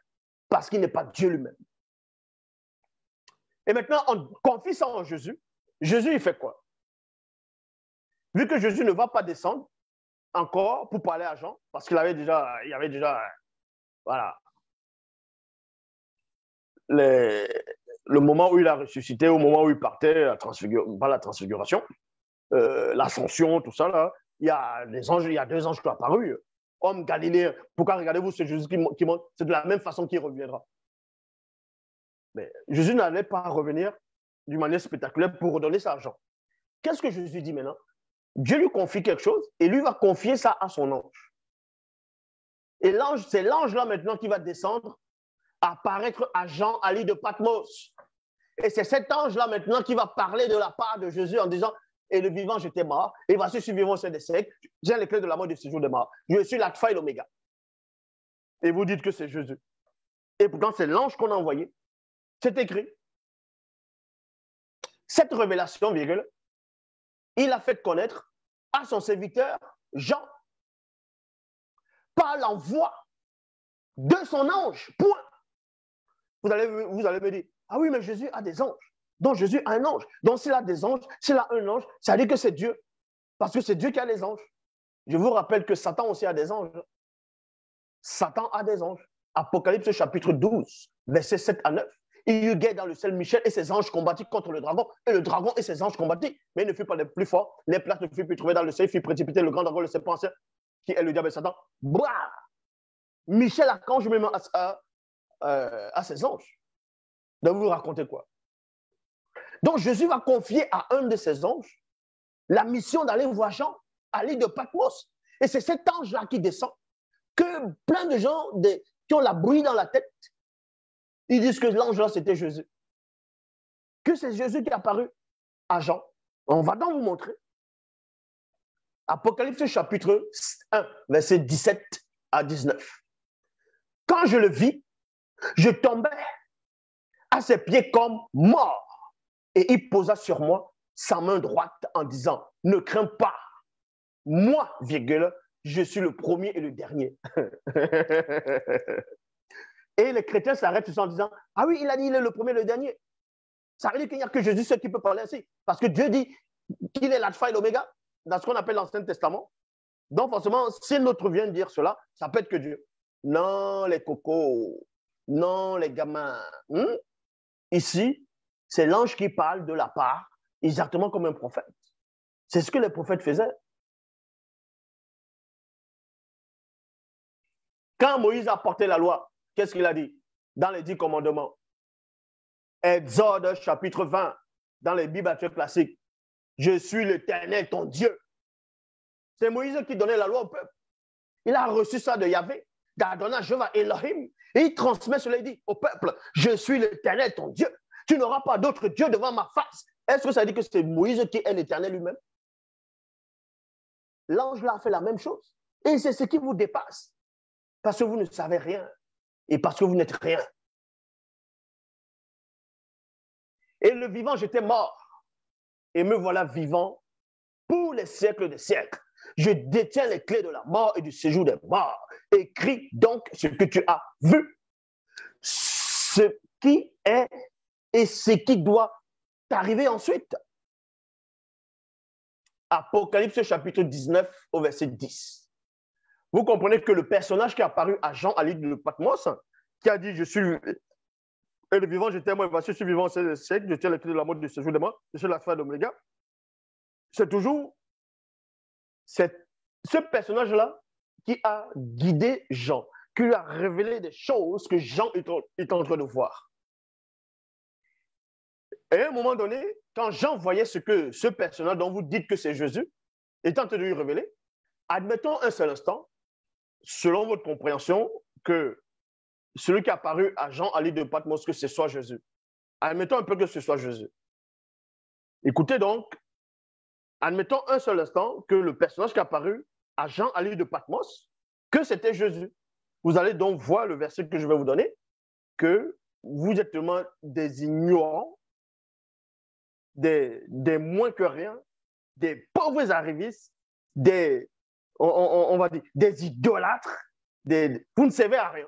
parce qu'il n'est pas Dieu lui-même. Et maintenant, on confie ça en Jésus. Jésus, il fait quoi? Vu que Jésus ne va pas descendre encore pour parler à Jean, parce qu'il avait déjà, voilà, le moment où il a ressuscité, au moment où il partait, pas la transfiguration, l'ascension, tout ça, là, il y a deux anges qui sont apparus. Homme galiléen, pourquoi regardez-vous ce Jésus qui monte? C'est de la même façon qu'il reviendra. Mais Jésus n'allait pas revenir d'une manière spectaculaire pour redonner ça à Jean. Qu'est-ce que Jésus dit maintenant? Dieu lui confie quelque chose et lui va confier ça à son ange. Et l'ange, c'est l'ange là maintenant qui va descendre, apparaître à Jean à l'île de Patmos. Et c'est cet ange là maintenant qui va parler de la part de Jésus en disant, et le vivant, j'étais mort, et voici ce vivant, c'est des siècles, j'ai les clés de la mort de ce jour de mort. Je suis l'alpha et l'oméga. Et vous dites que c'est Jésus. Et pourtant, c'est l'ange qu'on a envoyé. C'est écrit. Cette révélation, virgule, il a fait connaître à son serviteur Jean par l'envoi de son ange. Point. Vous allez me dire, ah oui, mais Jésus a des anges. Donc Jésus a un ange. Donc s'il a des anges, s'il a un ange, ça veut dire que c'est Dieu. Parce que c'est Dieu qui a les anges. Je vous rappelle que Satan aussi a des anges. Satan a des anges. Apocalypse chapitre 12, versets 7 à 9. Il y eut guerre dans le ciel, Michel et ses anges combattirent contre le dragon, et le dragon et ses anges combattirent, mais il ne fut pas le plus fort. Les places ne furent plus trouvées dans le ciel, il fit précipiter le grand dragon, le serpent ancien, qui est le diable et Satan. Bouah! Michel archange même à ses anges. Donc vous racontez quoi? Donc Jésus va confier à un de ses anges la mission d'aller voir Jean à l'île de Patmos. Et c'est cet ange-là qui descend, que plein de gens qui ont la bouillie dans la tête, ils disent que l'ange-là, c'était Jésus. Que c'est Jésus qui est apparu à Jean. On va donc vous montrer. Apocalypse chapitre 1, versets 17 à 19. Quand je le vis, je tombais à ses pieds comme mort. Et il posa sur moi sa main droite en disant, ne crains pas, moi, virgule, je suis le premier et le dernier. Et les chrétiens s'arrêtent en disant, ah oui, il a dit il est le premier et le dernier. Ça veut dire qu'il n'y a que Jésus seul qui peut parler ainsi. Parce que Dieu dit qu'il est l'alpha et l'oméga dans ce qu'on appelle l'Ancien Testament. Donc forcément, si notre vient dire cela, ça peut être que Dieu. Non, les cocos, non, les gamins. Ici, c'est l'ange qui parle de la part, exactement comme un prophète. C'est ce que les prophètes faisaient. Quand Moïse a porté la loi, qu'est-ce qu'il a dit dans les 10 commandements? Exode chapitre 20, dans les Bibles classiques. Je suis l'Éternel, ton Dieu. C'est Moïse qui donnait la loi au peuple. Il a reçu ça de Yahvé, d'Adonai Jéhovah Elohim, et il transmet cela, il dit au peuple, je suis l'Éternel, ton Dieu. Tu n'auras pas d'autre Dieu devant ma face. Est-ce que ça dit que c'est Moïse qui est l'Éternel lui-même? l'ange là a fait la même chose. Et c'est ce qui vous dépasse. Parce que vous ne savez rien. Et parce que vous n'êtes rien. Et le vivant, j'étais mort. Et me voilà vivant pour les siècles des siècles. Je détiens les clés de la mort et du séjour des morts. Écris donc ce que tu as vu, ce qui est et ce qui doit t'arriver ensuite. Apocalypse chapitre 19 au verset 10. Vous comprenez que le personnage qui est apparu à Jean à l'île de Patmos, qui a dit « Je suis et le vivant, j'étais moi, voici, je suis vivant, c'est le siècle, je tiens les clés de la mort, du séjour des morts, je suis la fin d'Oméga ». C'est toujours ce personnage-là qui a guidé Jean, qui lui a révélé des choses que Jean est en train de voir. Et à un moment donné, quand Jean voyait ce que ce personnage dont vous dites que c'est Jésus est en train de lui révéler, admettons un seul instant, selon votre compréhension, que celui qui a apparu à Jean à l'île de Patmos, que ce soit Jésus. Admettons un peu que ce soit Jésus. Écoutez donc, admettons un seul instant que le personnage qui a apparu à Jean à l'île de Patmos, que c'était Jésus. Vous allez donc voir le verset que je vais vous donner, que vous êtes tellement des ignorants, des moins que rien, des pauvres arrivistes, on va dire, des idolâtres, vous ne servez à rien.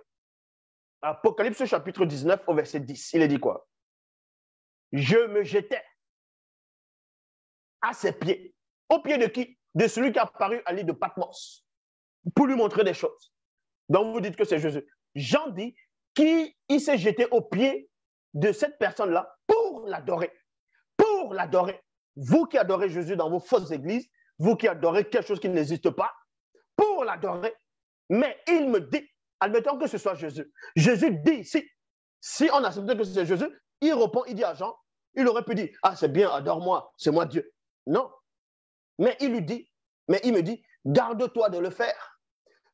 Apocalypse chapitre 19 au verset 10, il est dit quoi? Je me jetais à ses pieds. Au pied de qui? De celui qui a apparu à l'île de Patmos, pour lui montrer des choses. Donc vous dites que c'est Jésus. Jean dit qu'il s'est jeté au pied de cette personne-là pour l'adorer. Pour l'adorer. Vous qui adorez Jésus dans vos fausses églises, vous qui adorez quelque chose qui n'existe pas, pour l'adorer. Mais il me dit, admettons que ce soit Jésus. Jésus dit ici, si on accepte que c'est Jésus, il répond, il dit à Jean, il aurait pu dire, ah c'est bien, adore-moi, c'est moi Dieu. Non. Mais il lui dit, mais il me dit, garde-toi de le faire.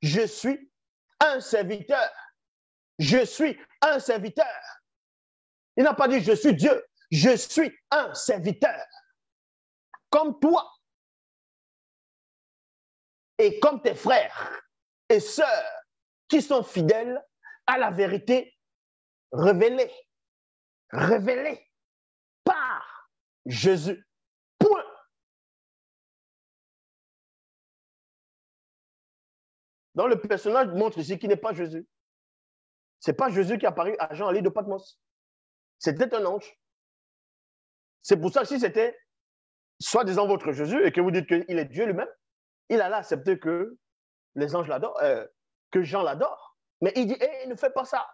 Je suis un serviteur. Je suis un serviteur. Il n'a pas dit je suis Dieu. Je suis un serviteur. Comme toi et comme tes frères et sœurs qui sont fidèles à la vérité révélée. Révélée par Jésus. Point. Donc le personnage montre ici qu'il n'est pas Jésus. Ce n'est pas Jésus qui est apparu à Jean à l'île de Patmos. C'était un ange. C'est pour ça que si c'était soi-disant votre Jésus et que vous dites qu'il est Dieu lui-même, il allait accepter que les anges l'adorent, que Jean l'adore. Mais il dit, il ne fait pas ça.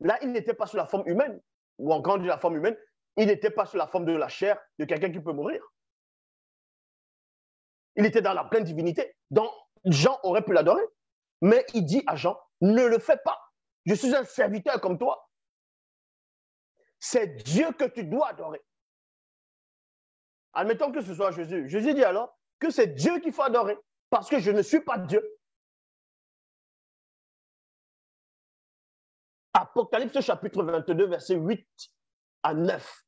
Là, il n'était pas sous la forme humaine, ou encore de la forme humaine, il n'était pas sous la forme de la chair de quelqu'un qui peut mourir. Il était dans la pleine divinité. Donc, Jean aurait pu l'adorer. Mais il dit à Jean, ne le fais pas. Je suis un serviteur comme toi. C'est Dieu que tu dois adorer. Admettons que ce soit Jésus. Jésus dit alors que c'est Dieu qu'il faut adorer, parce que je ne suis pas Dieu. Apocalypse chapitre 22, verset 8 à 9.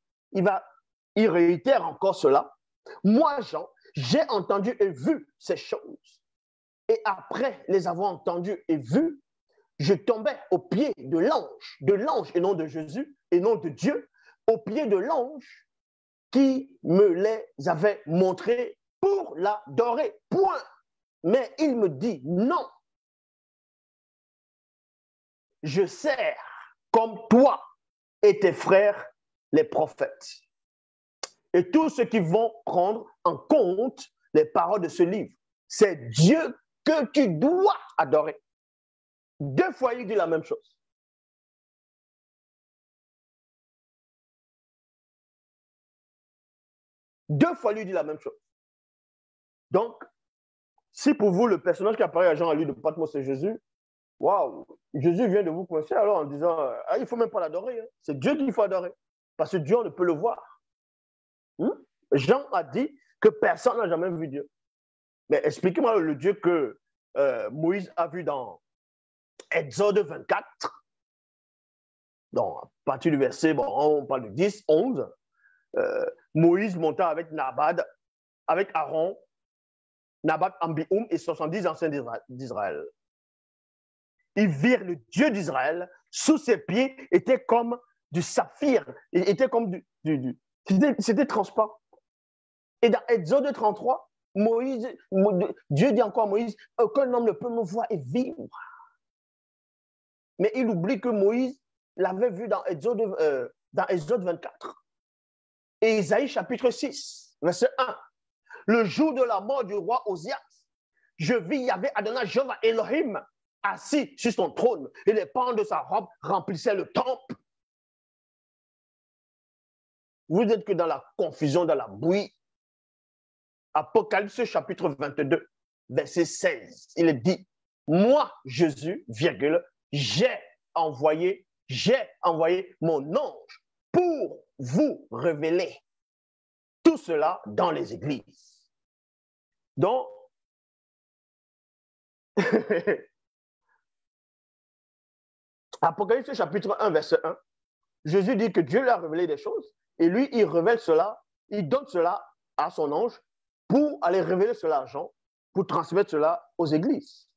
Il réitère encore cela. Moi, Jean, j'ai entendu et vu ces choses. Et après les avoir entendues et vues, je tombais au pied de l'ange et non de Jésus, et non de Dieu, au pied de l'ange qui me les avait montrés pour l'adorer. Point. Mais il me dit non. Je sers comme toi et tes frères les prophètes. Et tous ceux qui vont prendre en compte les paroles de ce livre. C'est Dieu que tu dois adorer. 2 fois, il dit la même chose. Deux fois, il dit la même chose. Donc, si pour vous, le personnage qui apparaît à Jean à l'île de Patmos, c'est Jésus, waouh, Jésus vient de vous coincer alors en disant, il ne faut même pas l'adorer. Hein. C'est Dieu qu'il faut adorer. Parce que Dieu, on ne peut le voir. Jean a dit que personne n'a jamais vu Dieu. Mais expliquez-moi le Dieu que Moïse a vu dans Exode 24. Donc, à partir du verset, on parle de 10, 11. Moïse monta avec Nabad, avec Aaron, Nabat, Ambioum et 70 anciens d'Israël. Ils virent le Dieu d'Israël, sous ses pieds était comme du saphir, était comme c'était transparent. Et dans Exode 33, Dieu dit encore à Moïse, aucun homme ne peut me voir et vivre. Mais il oublie que Moïse l'avait vu dans Exode 24. Et Isaïe chapitre 6, verset 1. Le jour de la mort du roi Osias, je vis Yahvé Adonai Jéhovah Elohim assis sur son trône et les pans de sa robe remplissaient le temple. Vous êtes que dans la confusion, dans la bouillie. Apocalypse chapitre 22, verset 16. Il est dit, moi, Jésus, virgule, j'ai envoyé mon ange pour vous révéler tout cela dans les églises. Donc, Apocalypse chapitre 1, verset 1, Jésus dit que Dieu lui a révélé des choses et lui, il révèle cela, il donne cela à son ange pour aller révéler cela à Jean, pour transmettre cela aux églises.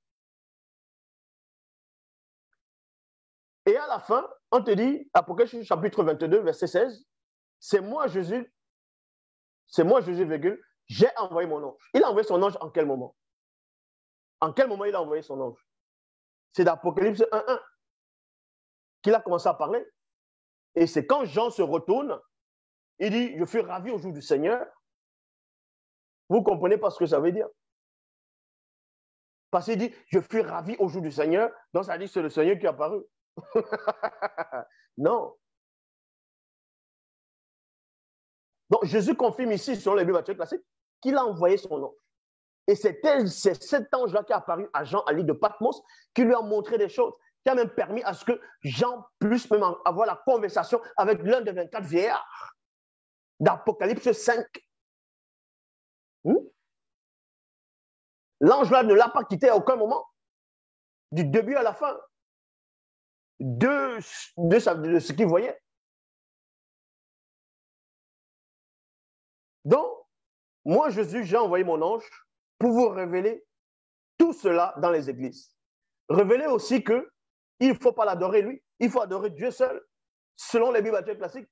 Et à la fin, on te dit, Apocalypse chapitre 22, verset 16, c'est moi Jésus, virgule, j'ai envoyé mon ange. Il a envoyé son ange en quel moment? En quel moment il a envoyé son ange? C'est d'Apocalypse 1.1 qu'il a commencé à parler. Et c'est quand Jean se retourne, il dit, je fus ravi au jour du Seigneur. Vous ne comprenez pas ce que ça veut dire? Parce qu'il dit, je fus ravi au jour du Seigneur, donc ça dit que c'est le Seigneur qui est apparu. Non. Donc Jésus confirme ici, sur les Bibles classiques, qu'il a envoyé son ange. Et c'est cet ange-là qui est apparu à Jean à l'île de Patmos, qui lui a montré des choses, qui a même permis à ce que Jean puisse même avoir la conversation avec l'un des 24 vieillards d'Apocalypse 5. L'ange-là ne l'a pas quitté à aucun moment, du début à la fin, de ce qu'il voyait. Donc, moi, Jésus, j'ai envoyé mon ange pour vous révéler tout cela dans les églises. Révéler aussi qu'il ne faut pas l'adorer lui, il faut adorer Dieu seul, selon les Bibles classiques.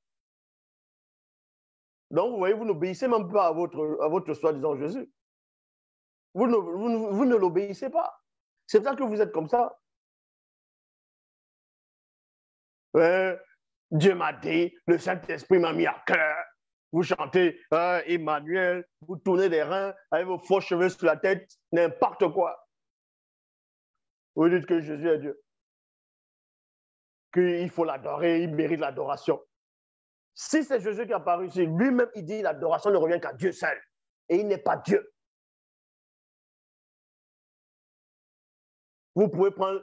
Donc, vous voyez, vous n'obéissez même pas à votre soi-disant Jésus. Vous ne l'obéissez pas. C'est pour ça que vous êtes comme ça. Dieu m'a dit, le Saint-Esprit m'a mis à cœur. Vous chantez Emmanuel, vous tournez les reins avec vos faux cheveux sur la tête, n'importe quoi. Vous dites que Jésus est Dieu. Qu'il faut l'adorer, il mérite l'adoration. Si c'est Jésus qui est apparu ici, lui-même, il dit l'adoration ne revient qu'à Dieu seul. Et il n'est pas Dieu. Vous pouvez prendre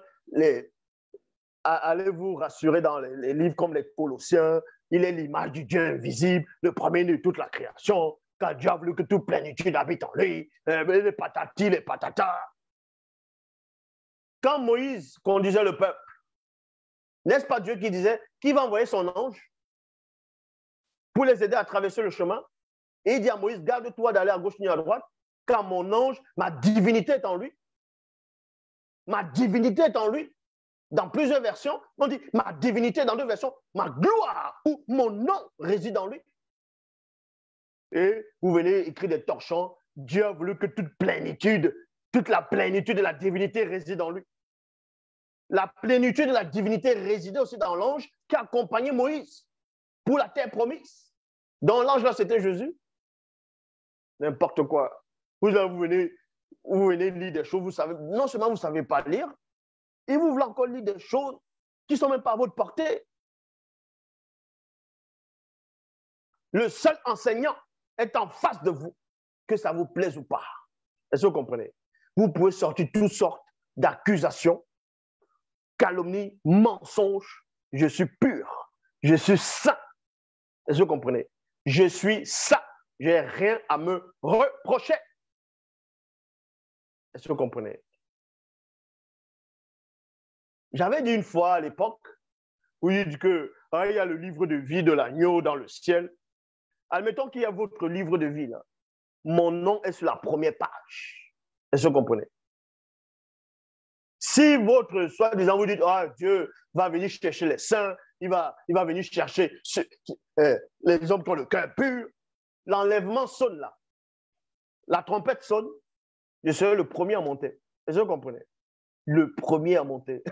allez vous rassurer dans les livres comme les Colossiens. Il est l'image du Dieu invisible, le premier de toute la création. Quand Dieu a voulu que toute plénitude habite en lui, les patati, les patata. Quand Moïse conduisait le peuple, n'est-ce pas Dieu qui disait qu'il va envoyer son ange pour les aider à traverser le chemin? Et il dit à Moïse, garde-toi d'aller à gauche ni à droite, car mon ange, ma divinité est en lui. Ma divinité est en lui. Dans plusieurs versions, on dit ma divinité, dans deux versions, ma gloire ou mon nom réside en lui. Et vous venez écrire des torchons, Dieu a voulu que toute la plénitude de la divinité réside en lui. La plénitude de la divinité résidait aussi dans l'ange qui accompagnait Moïse pour la terre promise. Dans l'ange là, c'était Jésus. N'importe quoi. Vous venez lire des choses, vous savez, non seulement vous ne savez pas lire, et vous voulez encore lire des choses qui ne sont même pas à votre portée. Le seul enseignant est en face de vous, que ça vous plaise ou pas. Est-ce que vous comprenez? Vous pouvez sortir toutes sortes d'accusations, calomnies, mensonges. Je suis pur, je suis saint. Est-ce que vous comprenez? Je suis saint, je n'ai rien à me reprocher. Est-ce que vous comprenez? J'avais dit une fois à l'époque, où il dit que il y a le livre de vie de l'agneau dans le ciel. Admettons qu'il y a votre livre de vie là. Mon nom est sur la première page. Est-ce que vous comprenez? Si votre soi-disant vous dites, ah, Dieu va venir chercher les saints, il va venir chercher les hommes qui ont le cœur pur, l'enlèvement sonne là. La trompette sonne, je serai le premier à monter. Est-ce que vous comprenez? Le premier à monter.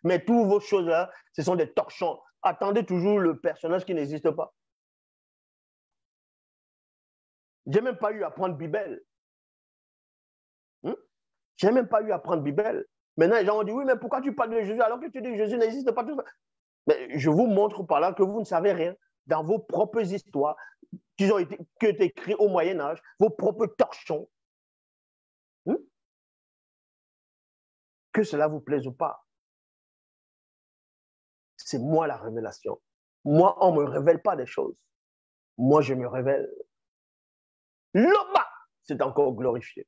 Mais toutes vos choses là, ce sont des torchons. Attendez toujours le personnage qui n'existe pas. J'ai même pas eu à prendre Bible. J'ai même pas eu à prendre Bible. Maintenant, les gens ont dit, oui, mais pourquoi tu parles de Jésus alors que tu dis que Jésus n'existe pas tout ça? Mais je vous montre par là que vous ne savez rien dans vos propres histoires qui ont été écrites au Moyen-Âge, vos propres torchons. Que cela vous plaise ou pas, c'est moi la révélation. Moi, on ne me révèle pas des choses. Moi, je me révèle. L'Oba, c'est encore glorifié.